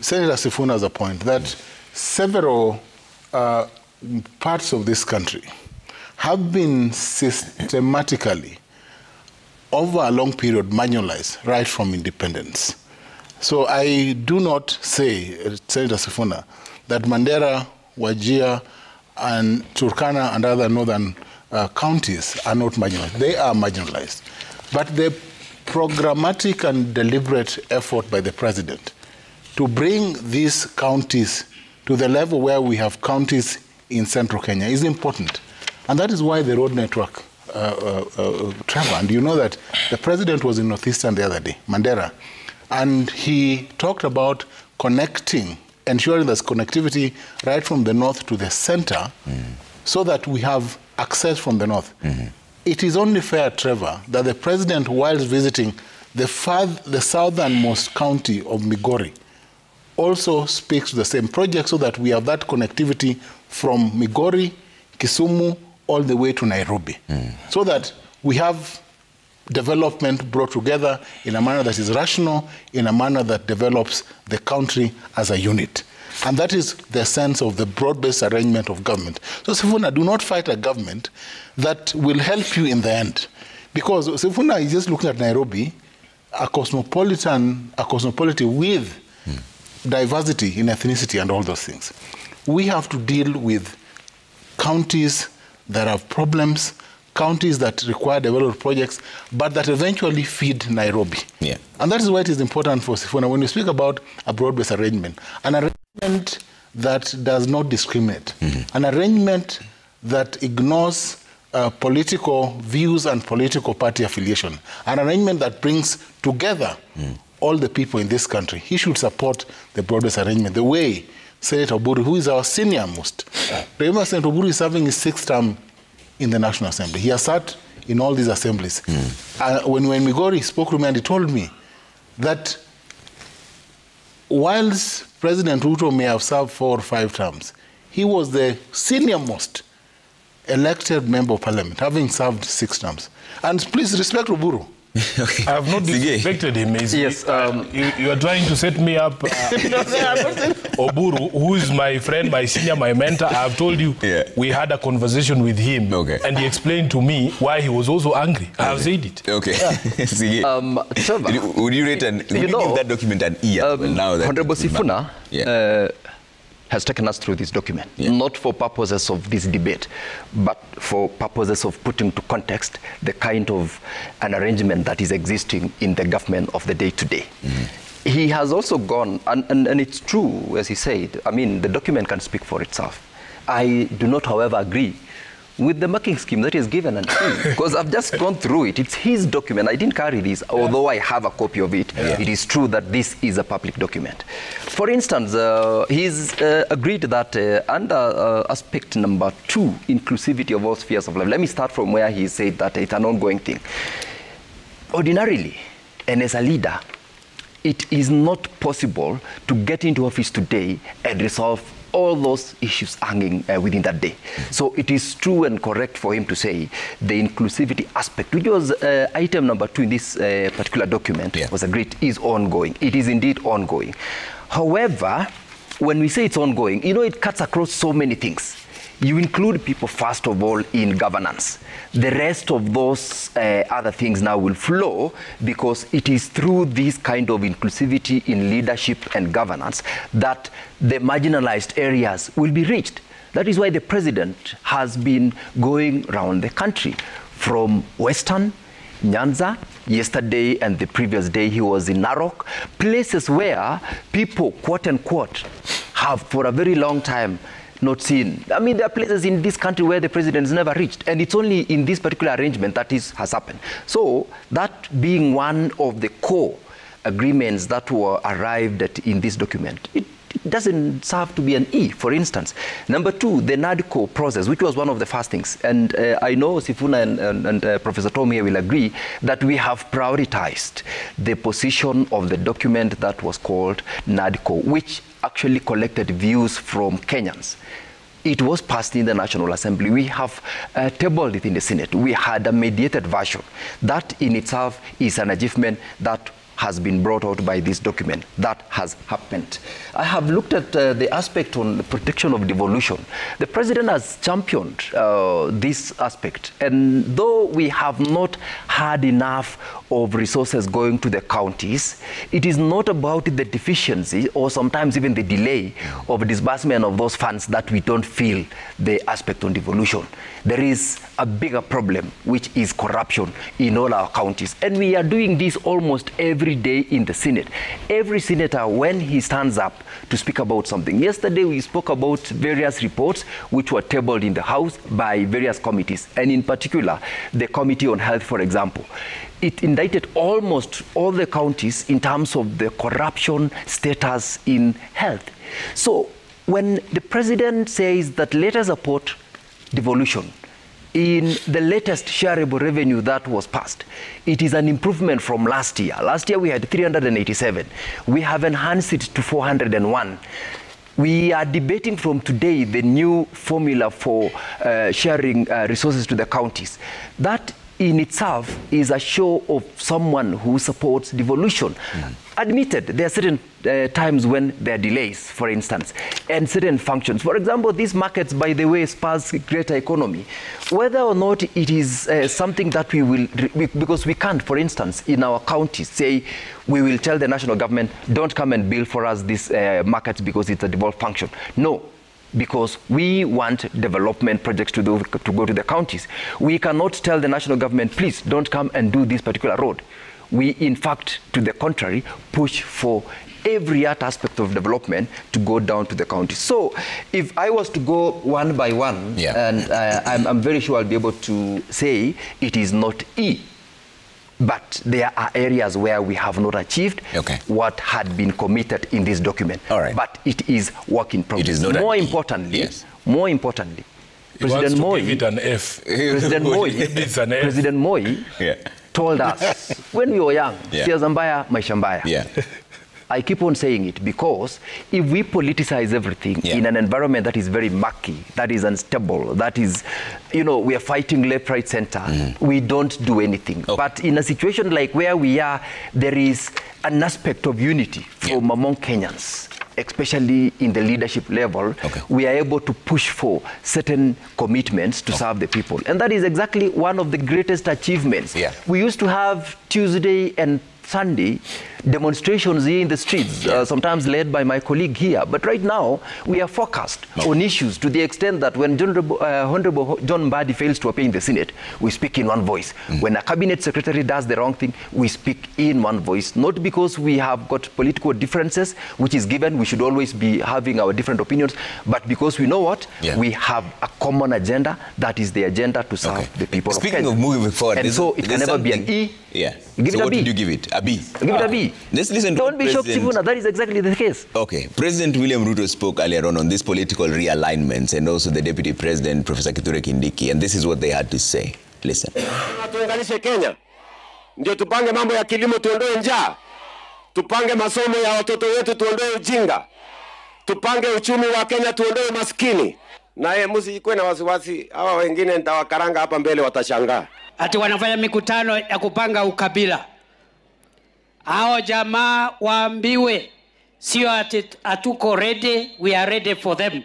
Senator Sifuna has a point that several parts of this country have been systematically over a long period marginalized right from independence. So I do not say, Senator Sifuna, that Mandera, Wajir, and Turkana and other northern counties are not marginalized. They are marginalized. But the programmatic and deliberate effort by the president to bring these counties to the level where we have counties in central Kenya is important. And that is why the road network, Trevor, and you know that the president was in Northeastern the other day, Mandera, and he talked about connecting, ensuring there's connectivity right from the north to the center so that we have access from the north. It is only fair, Trevor, that the president, whilst visiting the southernmost county of Migori, also speaks to the same project so that we have that connectivity from Migori, Kisumu, all the way to Nairobi, so that we have development brought together in a manner that is rational, in a manner that develops the country as a unit. And that is the sense of the broad-based arrangement of government. So Sifuna, do not fight a government that will help you in the end. Because Sifuna is just looking at Nairobi, a cosmopolitan with diversity in ethnicity and all those things. We have to deal with counties that have problems, counties that require development projects, but that eventually feed Nairobi. Yeah. And that is why it is important for Sifuna, when we speak about a broad-based arrangement, an arrangement that does not discriminate, an arrangement that ignores political views and political party affiliation, an arrangement that brings together all the people in this country. He should support the broad-based arrangement, the way Senator Oburu, who is our senior most. Remember, Senator Oburu is serving his 6th term in the National Assembly. He has sat in all these assemblies. When Migori spoke to me and he told me that whilst President Ruto may have served 4 or 5 terms, he was the senior most elected member of parliament, having served 6 terms. And please respect Oburu. Okay. I have not disrespected him. Yes, you are trying to set me up. Oburu, who is my friend, my senior, my mentor, I have told you, we had a conversation with him, and he explained to me why he was also angry. I have said it. Okay. Trevor, would you rate would you give that document an E? Now that Honorable Sifuna has taken us through this document, not for purposes of this debate, but for purposes of putting to context the kind of an arrangement that is existing in the government of the day-to-day. He has also gone, and it's true, as he said, I mean, the document can speak for itself. I do not, however, agree with the marking scheme that is given an E, because I've just gone through it. It's his document. I didn't carry this, although I have a copy of it. It is true that this is a public document. For instance, he's agreed that under aspect number 2, inclusivity of all spheres of life. Let me start from where he said that it's an ongoing thing. Ordinarily, and as a leader, it is not possible to get into office today and resolve all those issues hanging within that day. So it is true and correct for him to say the inclusivity aspect, which was item number 2 in this particular document, was agreed, is ongoing. It is indeed ongoing. However, when we say it's ongoing, you know, it cuts across so many things. You include people, first of all, in governance. The rest of those other things now will flow, because it is through this kind of inclusivity in leadership and governance that the marginalized areas will be reached. That is why the president has been going around the country, from Western, Nyanza, yesterday and the previous day he was in Narok, places where people, quote unquote, have for a very long time not seen. I mean, there are places in this country where the president has never reached, and it's only in this particular arrangement that has happened. So that being one of the core agreements that were arrived at in this document, it doesn't serve to be an E, for instance. Number 2, the NADCO process, which was one of the first things. And I know Sifuna and Professor Tom here will agree that we have prioritized the position of the document that was called NADCO, which actually collected views from Kenyans. It was passed in the National Assembly. We have tabled it in the Senate. We had a mediated version. That in itself is an achievement that has been brought out by this document. That has happened. I have looked at the aspect on the protection of devolution. The president has championed this aspect, and though we have not had enough of resources going to the counties, it is not about the deficiency or sometimes even the delay of disbursement of those funds that we don't feel the aspect on devolution. There is a bigger problem, which is corruption in all our counties, and we are doing this almost every day in the Senate. Every senator, when he stands up to speak about something. Yesterday we spoke about various reports which were tabled in the House by various committees, and in particular the Committee on Health, for example. It indicted almost all the counties in terms of the corruption status in health. So when the president says that let us support devolution, in the latest shareable revenue that was passed, it is an improvement from last year. Last year we had 387. We have enhanced it to 401. We are debating from today the new formula for sharing resources to the counties. That in itself is a show of someone who supports devolution. Admitted, there are certain times when there are delays, for instance, and certain functions. For example, these markets, by the way, spurs greater economy. Whether or not it is something that we will, because we can't, for instance, in our counties, say we will tell the national government, don't come and build for us these markets because it's a devolved function. No. Because we want development projects to go to the counties. We cannot tell the national government, please don't come and do this particular road. We, in fact, to the contrary, push for every other aspect of development to go down to the counties. So if I was to go one by one, and I'm very sure I'll be able to say it is not E. But there are areas where we have not achieved what had been committed in this document. All right. But it is work in progress. It is not more importantly, President Moi, President Moi told us when we were young, siasa mbaya, maisha mbaya. I keep on saying it because if we politicize everything in an environment that is very murky, that is unstable, that is, you know, we are fighting left, right, center, we don't do anything. But in a situation like where we are, there is an aspect of unity from among Kenyans, especially in the leadership level. We are able to push for certain commitments to serve the people. And that is exactly one of the greatest achievements. We used to have Tuesday and Sunday demonstrations here in the streets, sometimes led by my colleague here. But right now, we are focused on issues to the extent that when Honorable John Mbadi fails to appear in the Senate, we speak in one voice. When a cabinet secretary does the wrong thing, we speak in one voice. Not because we have got political differences, which is given, we should always be having our different opinions, but because we know what? We have a common agenda, that is the agenda to serve the people of Kenya. Speaking of moving forward, and so it can never be an E. Give it a what B. did you give it? A B? Give it a B. Let's listen to Don't be shocked, Sifuna. That is exactly the case. Okay. President William Ruto spoke earlier on these political realignments, and also the Deputy President, Professor Kithure Kindiki, and this is what they had to say. Listen. Tuunganishe Kenya. Ndio tupange mambo ya kilimo, tuondoe njaa. Tupange masomo ya watoto wetu, tuondoe ujinga. Tupange uchumi wa Kenya, tuondoe maskini. Na msikuwe na wasiwasi, hawa wengine nitawakaranga hapa mbele watashangaa. Ati wanafanya mikutano ya kupanga ukabila. Hao jamaa waambiwe sio ati hatuko ready, we are ready for them.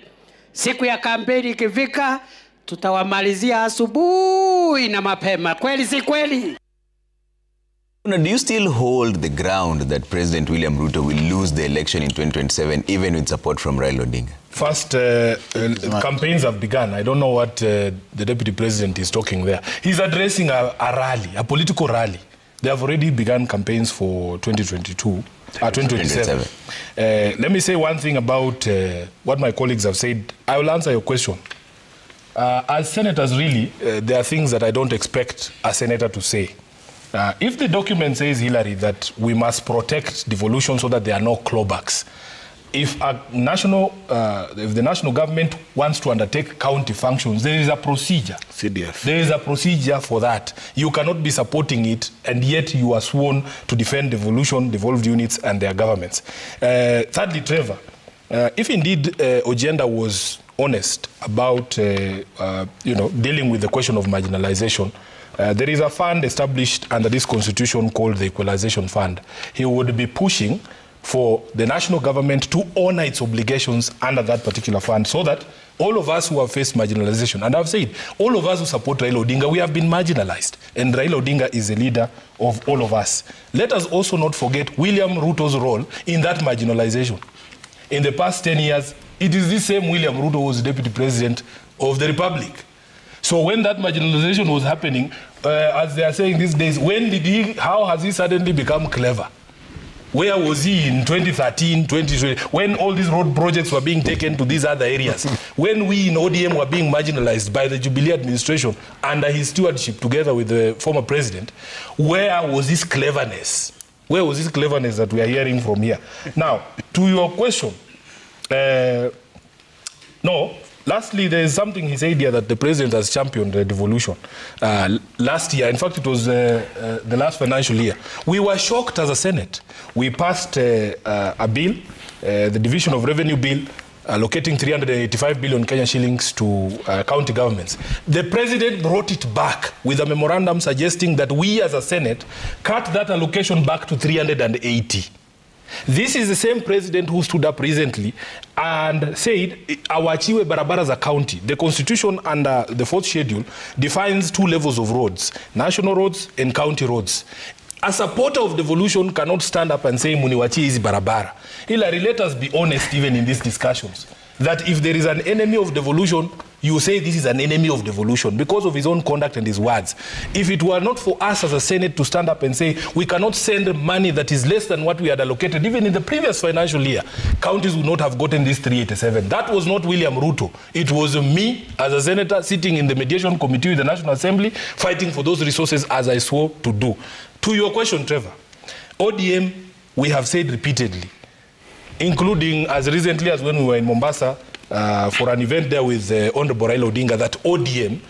Siku ya kampeni ikifika tutawamalizia asubuhi na mapema. Kweli si kweli? Do you still hold the ground that President William Ruto will lose the election in 2027 even with support from Raila Odinga? First, campaigns have begun. I don't know what the Deputy President is talking there. He's addressing a rally, a political rally. They have already begun campaigns for 2027. Let me say one thing about what my colleagues have said. I will answer your question. As senators, really, there are things that I don't expect a senator to say. If the document says, Hillary, that we must protect devolution so that there are no clawbacks, if the national government wants to undertake county functions, there is a procedure. CDF. There is a procedure for that. You cannot be supporting it, and yet you are sworn to defend devolution, devolved units, and their governments. Thirdly, Trevor, if indeed Ojienda was honest about dealing with the question of marginalization, there is a fund established under this constitution called the Equalization Fund. He would be pushing for the national government to honor its obligations under that particular fund so that all of us who have faced marginalization, and I've said, all of us who support Raila Odinga, we have been marginalized. And Raila Odinga is a leader of all of us. Let us also not forget William Ruto's role in that marginalization. In the past 10 years, it is this same William Ruto who was Deputy President of the Republic. So when that marginalization was happening, as they are saying these days, how has he suddenly become clever? Where was he in 2013, 2020, when all these road projects were being taken to these other areas? When we in ODM were being marginalized by the Jubilee administration under his stewardship together with the former president, where was this cleverness? Where was this cleverness that we are hearing from here? Now, to your question, lastly, there is something he said here that the president has championed the devolution. Last year, in fact, it was the last financial year. We were shocked as a Senate. We passed a bill, the Division of Revenue Bill, allocating 385 billion Kenya shillings to county governments. The president brought it back with a memorandum suggesting that we as a Senate cut that allocation back to 380. This is the same president who stood up recently and said, awachiwe barabara za county. The constitution under the 4th schedule defines 2 levels of roads, national roads and county roads. A supporter of devolution cannot stand up and say, muniwachi hizi barabara. Hilary, let us be honest even in these discussions, that if there is an enemy of devolution, you say this is an enemy of devolution because of his own conduct and his words. If it were not for us as a Senate to stand up and say we cannot send money that is less than what we had allocated, even in the previous financial year, counties would not have gotten this 387. That was not William Ruto. It was me as a senator sitting in the mediation committee with the National Assembly fighting for those resources as I swore to do. To your question, Trevor, ODM, we have said repeatedly, including as recently as when we were in Mombasa for an event there with Honorable Raila Odinga, that ODM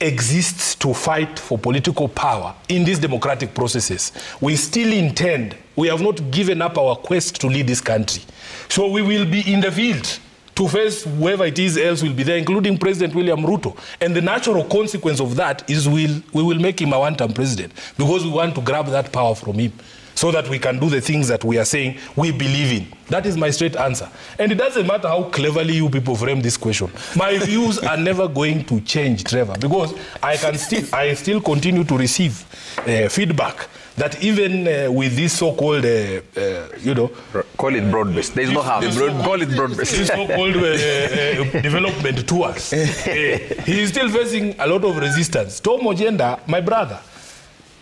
exists to fight for political power in these democratic processes. We still intend, we have not given up our quest to lead this country. So we will be in the field to face whoever it is else will be there, including President William Ruto. And the natural consequence of that is we will make him a one-term president because we want to grab that power from him, so that we can do the things that we are saying we believe in. That is my straight answer. And it doesn't matter how cleverly you people frame this question. My views are never going to change, Trevor, because I still continue to receive feedback that even with this so-called, call it broad-based. There is no harm. Call it broad-based. This so-called development tours. He is still facing a lot of resistance. Tom Ojenda, my brother,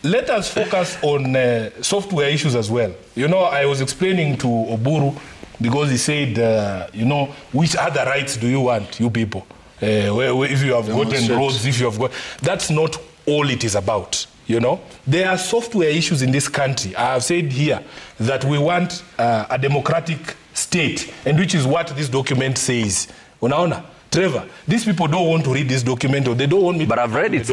let us focus on software issues as well. You know, I was explaining to Oburu because he said, which other rights do you want, you people? If you have gotten roads, if you have got... That's not all it is about, you know? There are software issues in this country. I have said here that we want a democratic state, and which is what this document says. Unaona, Trevor, these people don't want to read this document, or they don't want me but I've read it.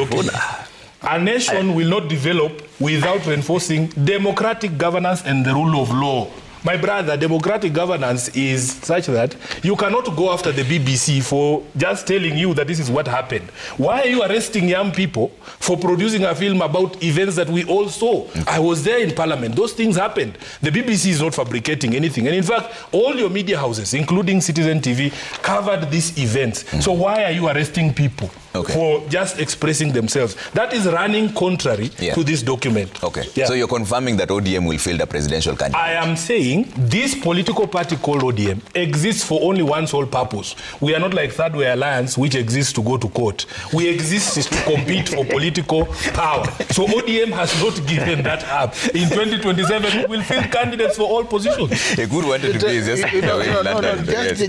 A nation will not develop without reinforcing democratic governance and the rule of law. My brother, democratic governance is such that you cannot go after the BBC for just telling you that this is what happened. Why are you arresting young people for producing a film about events that we all saw? I was there in Parliament. Those things happened. The BBC is not fabricating anything. And in fact, all your media houses, including Citizen TV, covered these events. So why are you arresting people for just expressing themselves? That is running contrary to this document. Okay. Yeah. So you're confirming that ODM will field a presidential candidate? I am saying this political party called ODM exists for only one sole purpose. We are not like Third Way Alliance, which exists to go to court. We exist to compete for political power. So ODM has not given that up. In 2027, we will field candidates for all positions. A good one to be is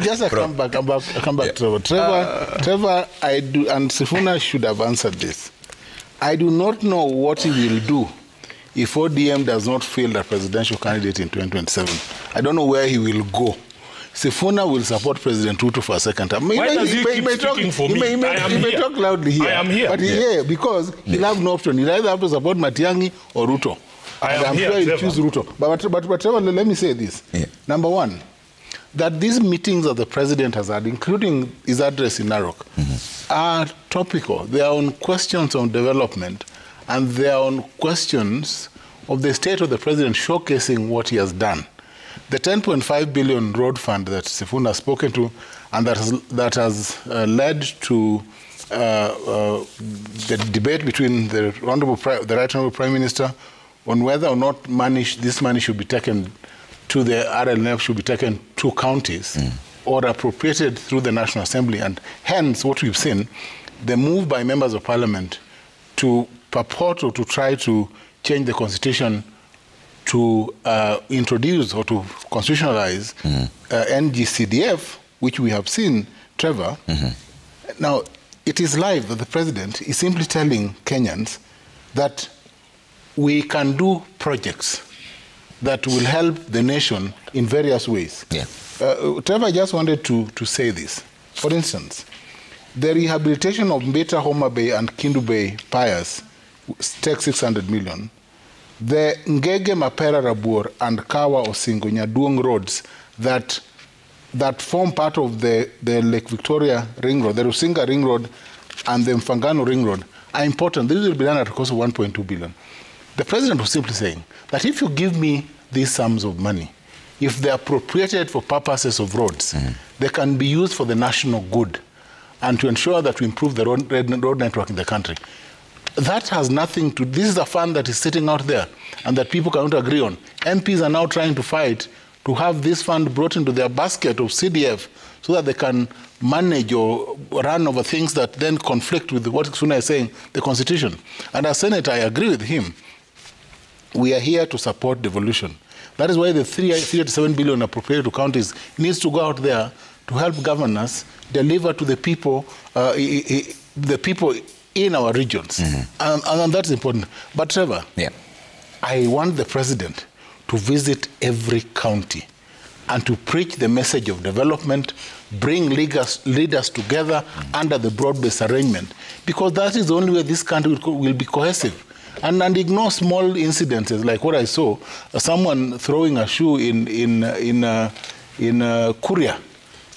just come back, Trevor. Trevor, I do, and Sifuna should have answered this. I do not know what he will do if ODM does not field a presidential candidate in 2027. I don't know where he will go. Sifuna will support President Ruto for a second term. Why does he keep speaking for me? He may talk loudly here. I am here. But because he'll have no option. He'll either have to support Matiang'i or Ruto. I'm sure he'll choose Ruto. But Trevor, let me say this. Yeah. Number one, that these meetings that the president has had, including his address in Narok, are topical. They are on questions on development, and they are on questions of the state of the president showcasing what he has done. The 10.5 billion road fund that Sifuna has spoken to, and that has led to the debate between the Right Honourable Prime Minister on whether or not this money should be taken to the RLNF, should be taken to counties or appropriated through the National Assembly. And hence, what we've seen, the move by members of parliament to purport or to try to change the constitution to introduce or to constitutionalize NGCDF, which we have seen, Trevor. Now, it is live that the president is simply telling Kenyans that we can do projects that will help the nation in various ways. Yeah. Trevor, I just wanted to say this. For instance, the rehabilitation of Mbita, Homa Bay, and Kindu Bay piers takes 600 million. The Ngege, Mapera, Rabur, and Kawa, Osingo, Nyaduong roads that that form part of the Lake Victoria Ring Road, the Rusinga Ring Road, and the Mfangano Ring Road are important. This will be done at a cost of 1.2 billion. The president was simply saying that if you give me these sums of money, if they are appropriated for purposes of roads, they can be used for the national good and to ensure that we improve the road network in the country. That has nothing to, this is a fund that is sitting out there and that people cannot agree on. MPs are now trying to fight to have this fund brought into their basket of CDF so that they can manage or run over things that then conflict with what Suna is saying, the Constitution. And as Senator, I agree with him. We are here to support devolution. That is why the 387 billion appropriated to counties needs to go out there to help governors deliver to the people in our regions. And that's important. But Trevor, I want the president to visit every county and to preach the message of development, bring leaders together under the broad-based arrangement, because that is the only way this country will be cohesive. And ignore small incidences like what I saw, someone throwing a shoe in Kuria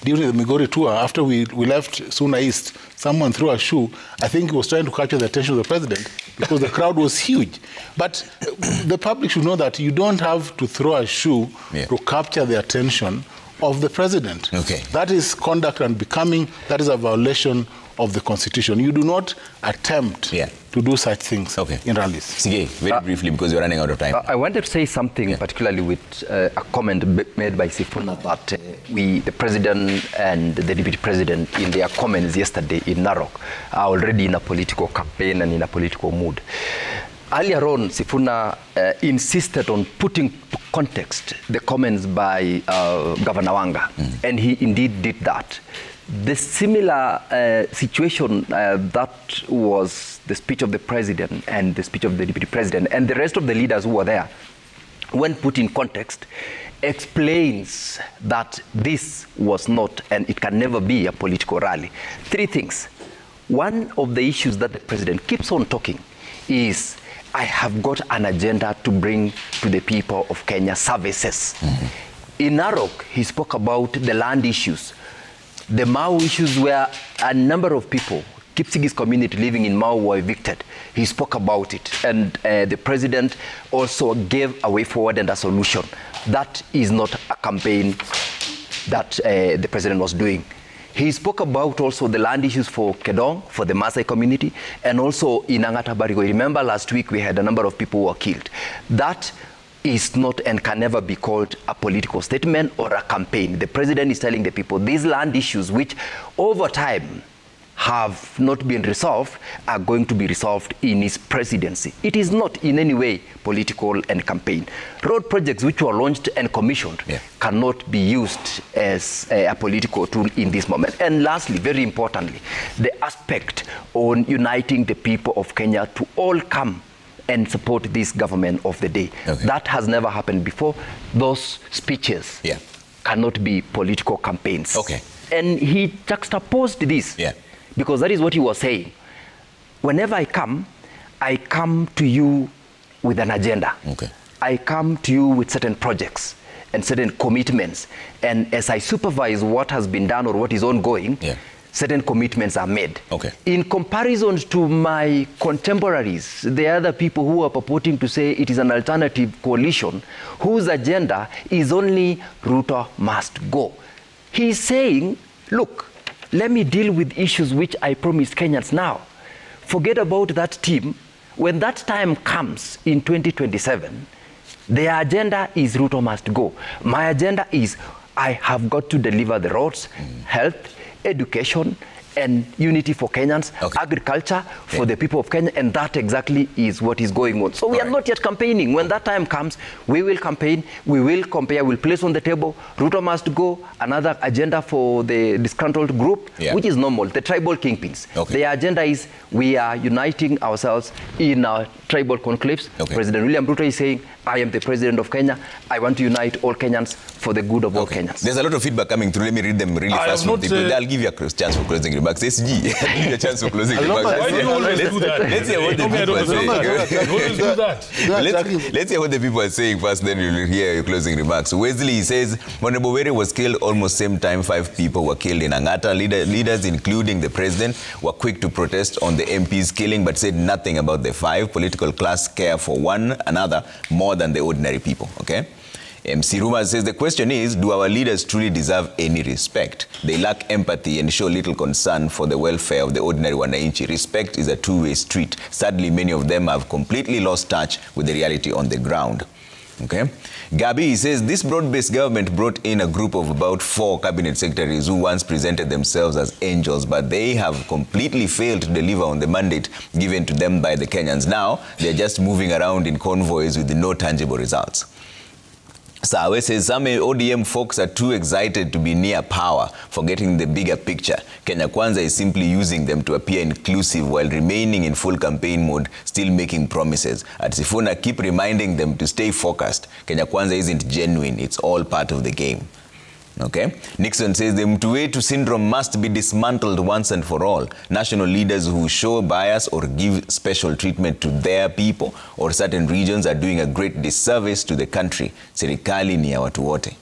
during the Migori tour. After we left Suna East, someone threw a shoe. I think he was trying to capture the attention of the president because the crowd was huge. But the public should know that you don't have to throw a shoe to capture the attention of the president. That is conduct unbecoming. That is a violation of the Constitution. You do not attempt to do such things in rallies. Sige, very briefly, because we're running out of time. I wanted to say something, particularly with a comment made by Sifuna that the president and the deputy president, in their comments yesterday in Narok, are already in a political campaign and in a political mood. Earlier on, Sifuna insisted on putting to context the comments by Governor Wanga, and he indeed did that. The similar situation that was the speech of the president and the speech of the deputy president and the rest of the leaders who were there, when put in context, explains that this was not and it can never be a political rally. Three things. One of the issues that the president keeps on talking is, I have got an agenda to bring to the people of Kenya services. In Narok, he spoke about the land issues. The Mau issues where a number of people, Kipsigis community living in Mau, were evicted. He spoke about it. And the president also gave a way forward and a solution. That is not a campaign that the president was doing. He spoke about also the land issues for Kedong, for the Maasai community, and also in Angata Barigo. Remember last week we had a number of people who were killed. That is not and can never be called a political statement or a campaign. The president is telling the people these land issues, which over time have not been resolved, are going to be resolved in his presidency. It is not in any way political and campaign. Road projects which were launched and commissioned cannot be used as a political tool in this moment. And lastly, very importantly, the aspect on uniting the people of Kenya to all come and support this government of the day. That has never happened before. Those speeches cannot be political campaigns. And he juxtaposed this because that is what he was saying. Whenever I come to you with an agenda. I come to you with certain projects and certain commitments. And as I supervise what has been done or what is ongoing, certain commitments are made. In comparison to my contemporaries, the other people who are purporting to say it is an alternative coalition, whose agenda is only Ruto must go. He's saying, look, let me deal with issues which I promised Kenyans now. Forget about that team. When that time comes in 2027, their agenda is Ruto must go. My agenda is I have got to deliver the roads, health, education, and unity for Kenyans, agriculture for the people of Kenya, and that exactly is what is going on. So we are not yet campaigning. When that time comes, we will campaign, we will compare, we'll place on the table, Ruto must go, another agenda for the disgruntled group, which is normal, the tribal kingpins. Their agenda is we are uniting ourselves in our tribal conclaves. President William Ruto is saying, I am the president of Kenya. I want to unite all Kenyans for the good of all Kenyans. There's a lot of feedback coming through. Let me read them really fast. From people. I'll give you a chance for closing remarks. SG, I'll give you a chance for closing remarks. Why do you always do that? Let's hear what the people are saying. Always do that. Let's hear what the people are saying first, then you'll hear your closing remarks. Wesley says, Honorable Were was killed almost same time 5 people were killed in Angata. Leaders, including the president, were quick to protest on the MP's killing, but said nothing about the 5. Political class care for one another more than the ordinary people. Okay? MC Ruma says, the question is, do our leaders truly deserve any respect? They lack empathy and show little concern for the welfare of the ordinary wananchi. Respect is a two-way street. Sadly, many of them have completely lost touch with the reality on the ground. Okay. Gabi says, this broad-based government brought in a group of about 4 cabinet secretaries who once presented themselves as angels, but they have completely failed to deliver on the mandate given to them by the Kenyans. Now, they're just moving around in convoys with no tangible results. Sawe says, some ODM folks are too excited to be near power, forgetting the bigger picture. Kenya Kwanza is simply using them to appear inclusive while remaining in full campaign mode, still making promises. At Sifuna, keep reminding them to stay focused. Kenya Kwanza isn't genuine. It's all part of the game. Okay. Nixon says the Mtuwetu syndrome must be dismantled once and for all. National leaders who show bias or give special treatment to their people or certain regions are doing a great disservice to the country. Serikali ni ya watu wote.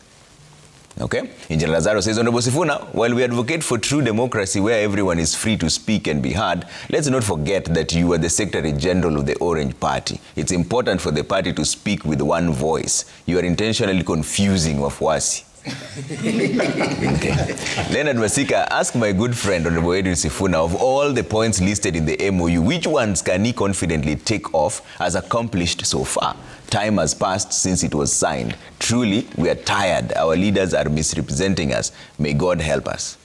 Okay. Engineer Lazaro says, Honorable Sifuna, while we advocate for true democracy where everyone is free to speak and be heard, let's not forget that you are the Secretary General of the Orange Party. It's important for the party to speak with one voice. You are intentionally confusing wafuasi. Okay. Leonard Masika, ask my good friend Honorable Edwin Sifuna, of all the points listed in the MOU, which ones can he confidently take off as accomplished so far? Time has passed since it was signed. Truly, we are tired. Our leaders are misrepresenting us. May God help us.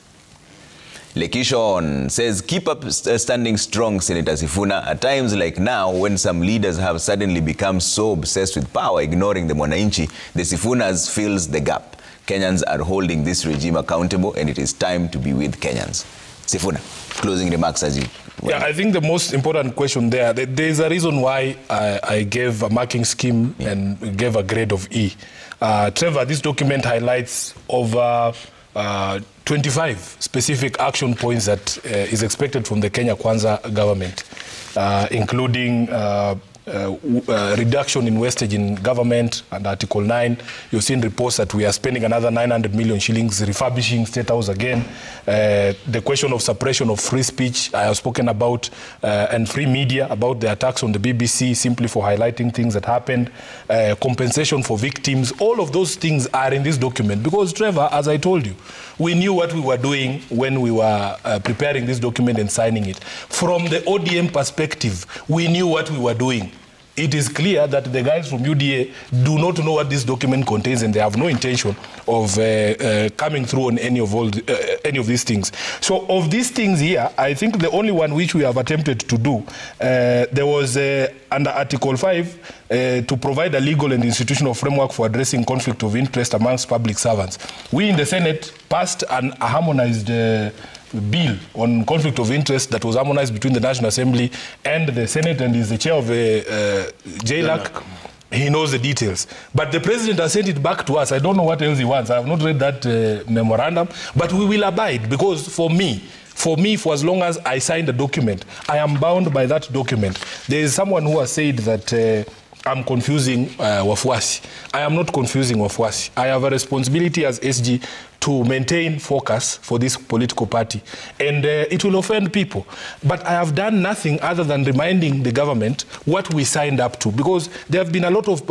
Lekishon says, keep up standing strong, Senator Sifuna. At times like now, when some leaders have suddenly become so obsessed with power, ignoring the Mwananchi, the Sifunas fills the gap. Kenyans are holding this regime accountable, and it is time to be with Kenyans. Sifuna, closing remarks as you... Yeah, I think the most important question there is a reason why I gave a marking scheme and gave a grade of E. Trevor, this document highlights over 25 specific action points that is expected from the Kenya Kwanza government, including reduction in wastage in government and Article 9. You've seen reports that we are spending another 900 million shillings refurbishing State House again. The question of suppression of free speech, I have spoken about, and free media, about the attacks on the BBC simply for highlighting things that happened. Compensation for victims, all of those things are in this document. Because, Trevor, as I told you, we knew what we were doing when we were preparing this document and signing it. From the ODM perspective, we knew what we were doing. It is clear that the guys from UDA do not know what this document contains, and they have no intention of coming through on any of these things. So of these things here, I think the only one which we have attempted to do, there was under Article 5 to provide a legal and institutional framework for addressing conflict of interest amongst public servants. We in the Senate passed a harmonized bill on conflict of interest that was harmonized between the National Assembly and the Senate, and is the chair of JLAC. He knows the details. But the president has sent it back to us. I don't know what else he wants. I have not read that memorandum, but we will abide, because for me, for as long as I signed the document, I am bound by that document. There is someone who has said that I'm confusing wafuasi. I am not confusing wafuasi. I have a responsibility as SG to maintain focus for this political party. And it will offend people. But I have done nothing other than reminding the government what we signed up to. Because there have been a lot of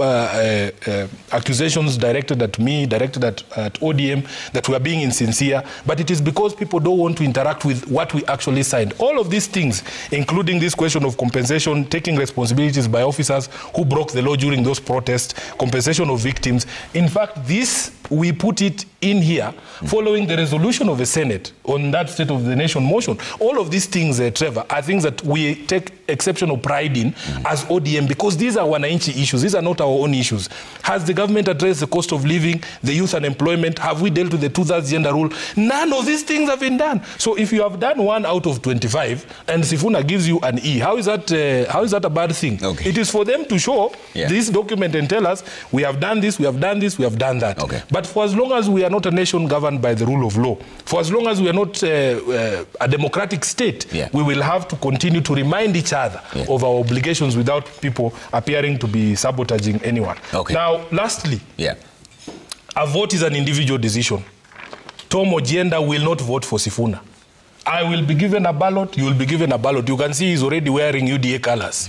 accusations directed at me, directed at ODM, that we are being insincere. But it is because people don't want to interact with what we actually signed. All of these things, including this question of compensation, taking responsibilities by officers who broke the law during those protests, compensation of victims. In fact, this we put it in here following the resolution of the Senate on that State of the Nation motion. All of these things, Trevor, are things that we take exceptional pride in as ODM, because these are wananchi issues. These are not our own issues. Has the government addressed the cost of living, the youth unemployment? Have we dealt with the 2/3 gender rule? None of these things have been done. So if you have done 1 out of 25 and Sifuna gives you an E, how is that a bad thing? Okay. It is for them to show this document and tell us, we have done this, we have done this, we have done that. Okay. But for as long as we are not a nation governed by the rule of law, for as long as we are not a democratic state, we will have to continue to remind each other of our obligations without people appearing to be sabotaging anyone. Okay. Now, lastly, a vote is an individual decision. Tom Ojienda will not vote for Sifuna. I will be given a ballot, you will be given a ballot. You can see he's already wearing UDA colors.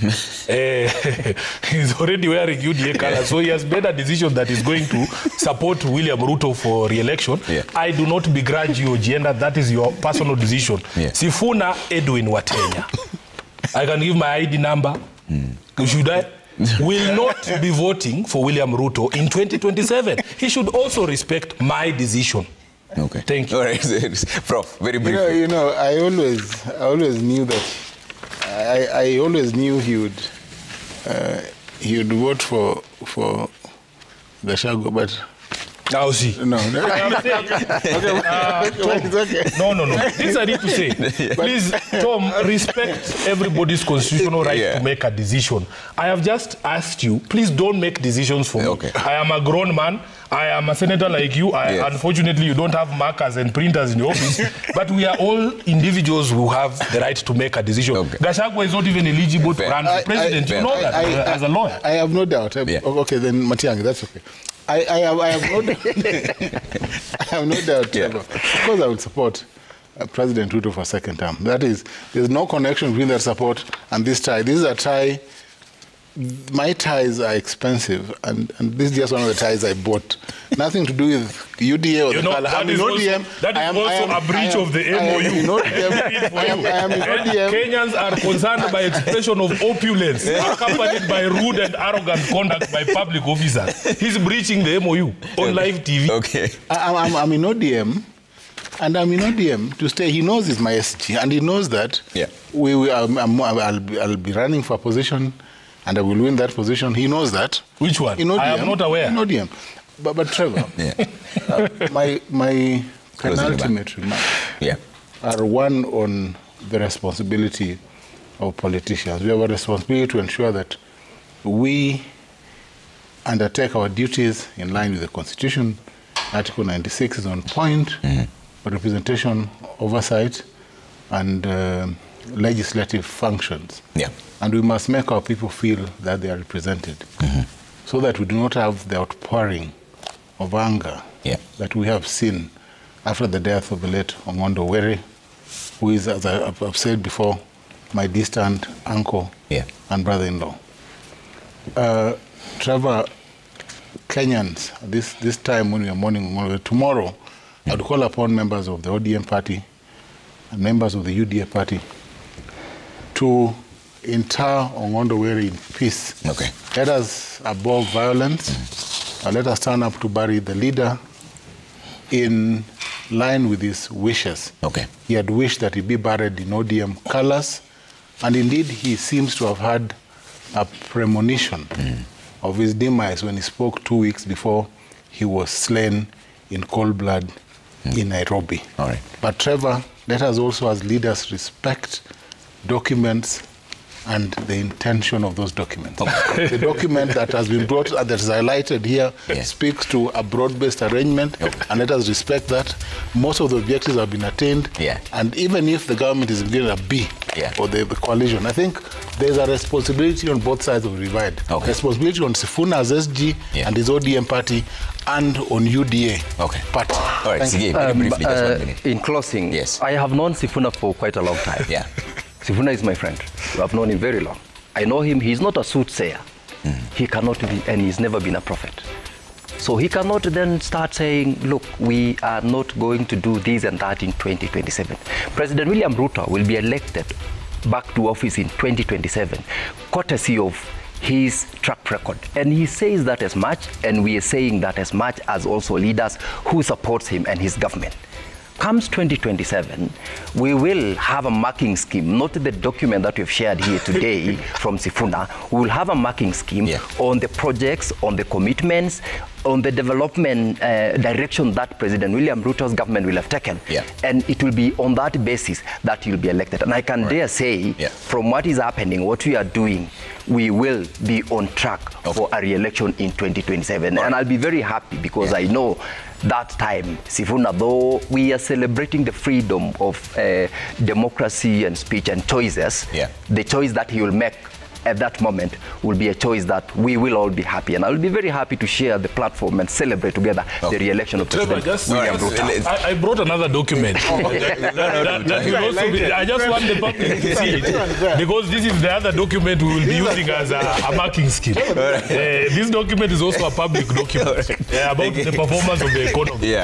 He's already wearing UDA colors. So he has made a decision that is going to support William Ruto for re-election. I do not begrudge you, Ojienda. That is your personal decision. Sifuna Edwin Watenya. I can give my ID number. Should I? Will not be voting for William Ruto in 2027. He should also respect my decision. Okay. Thank you. All right, Prof, very briefly. You know, I always knew that. I always knew he would vote for the Shago, but. Now see. No. No. This I need to say. Please, Tom, respect everybody's constitutional right to make a decision. I have just asked you, please don't make decisions for me. I am a grown man. I am a senator like you. Unfortunately, you don't have markers and printers in the office. But we are all individuals who have the right to make a decision. Gachagua is not even eligible to run for president. You know that as a lawyer. I have no doubt. Okay, then Matiang'i, that's okay. I have no doubt. I have no doubt. Of course, I would support President Ruto for a second term. That is, there's no connection between that support and this tie. This is a tie. My ties are expensive, and this is just one of the ties I bought. Nothing to do with UDA or the color. That is also a breach of the MOU. I am in ODM. Kenyans are concerned by expression of opulence, accompanied by rude and arrogant conduct by public officers. He's breaching the MOU on live TV. Okay. I'm in ODM. And I'm in ODM to stay. He knows it's my SG, and he knows that I'll be running for a position, and I will win that position. He knows that. Which one? In ODM, I am not aware. In ODM. But Trevor, my penultimate remarks are one on the responsibility of politicians. We have a responsibility to ensure that we undertake our duties in line with the Constitution. Article 96 is on point. Representation, oversight, and legislative functions. And we must make our people feel that they are represented, so that we do not have the outpouring of anger that we have seen after the death of the late Ongondo Were, who is, as I've said before, my distant uncle and brother-in-law. Trevor, Kenyans, this time when we are mourning tomorrow, I would call upon members of the ODM party and members of the UDA party to inter Ongondo Were in peace. Let us abhor violence. Let us stand up to bury the leader in line with his wishes. He had wished that he be buried in ODM colors, and indeed he seems to have had a premonition of his demise when he spoke 2 weeks before he was slain in cold blood in Nairobi. But Trevor, let us also as leaders respect documents and the intention of those documents. The document that has been brought, that is highlighted here, speaks to a broad-based arrangement, and let us respect that. Most of the objectives have been attained, and even if the government is given a B for the coalition, I think there's a responsibility on both sides of the divide. Responsibility on Sifuna's SG and his ODM party, and on UDA party. All right, Sige, very briefly, just 1 minute. In closing, I have known Sifuna for quite a long time. Sifuna is my friend. We have known him very long. I know him. He's not a soothsayer. He cannot be, and he's never been a prophet. So he cannot then start saying, look, we are not going to do this and that in 2027. President William Ruto will be elected back to office in 2027, courtesy of his track record. And he says that as much, and we are saying that as much as also leaders who supports him and his government. Comes 2027, we will have a marking scheme, not the document that we've shared here today from Sifuna. We will have a marking scheme on the projects, on the commitments, on the development direction that President William Ruto's government will have taken. And it will be on that basis that you'll be elected. And I can dare say, from what is happening, what we are doing, we will be on track for a re-election in 2027. And I'll be very happy because I know that time, Sifuna, though we are celebrating the freedom of democracy and speech and choices, the choice that he will make at that moment will be a choice that we will all be happy. And I will be very happy to share the platform and celebrate together the re-election of President William Ruto. I brought another document. I just want the public to see it, because this is the other document we will be using as a marking scheme. This document is also a public document about the performance of the economy.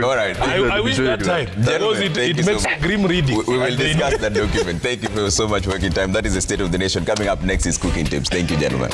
All right. I wish that time, because it makes grim reading. We will discuss that document. Thank you so much for making time. That is the State of the Nation. Coming up next is Cooking Tips. Thank you, gentlemen.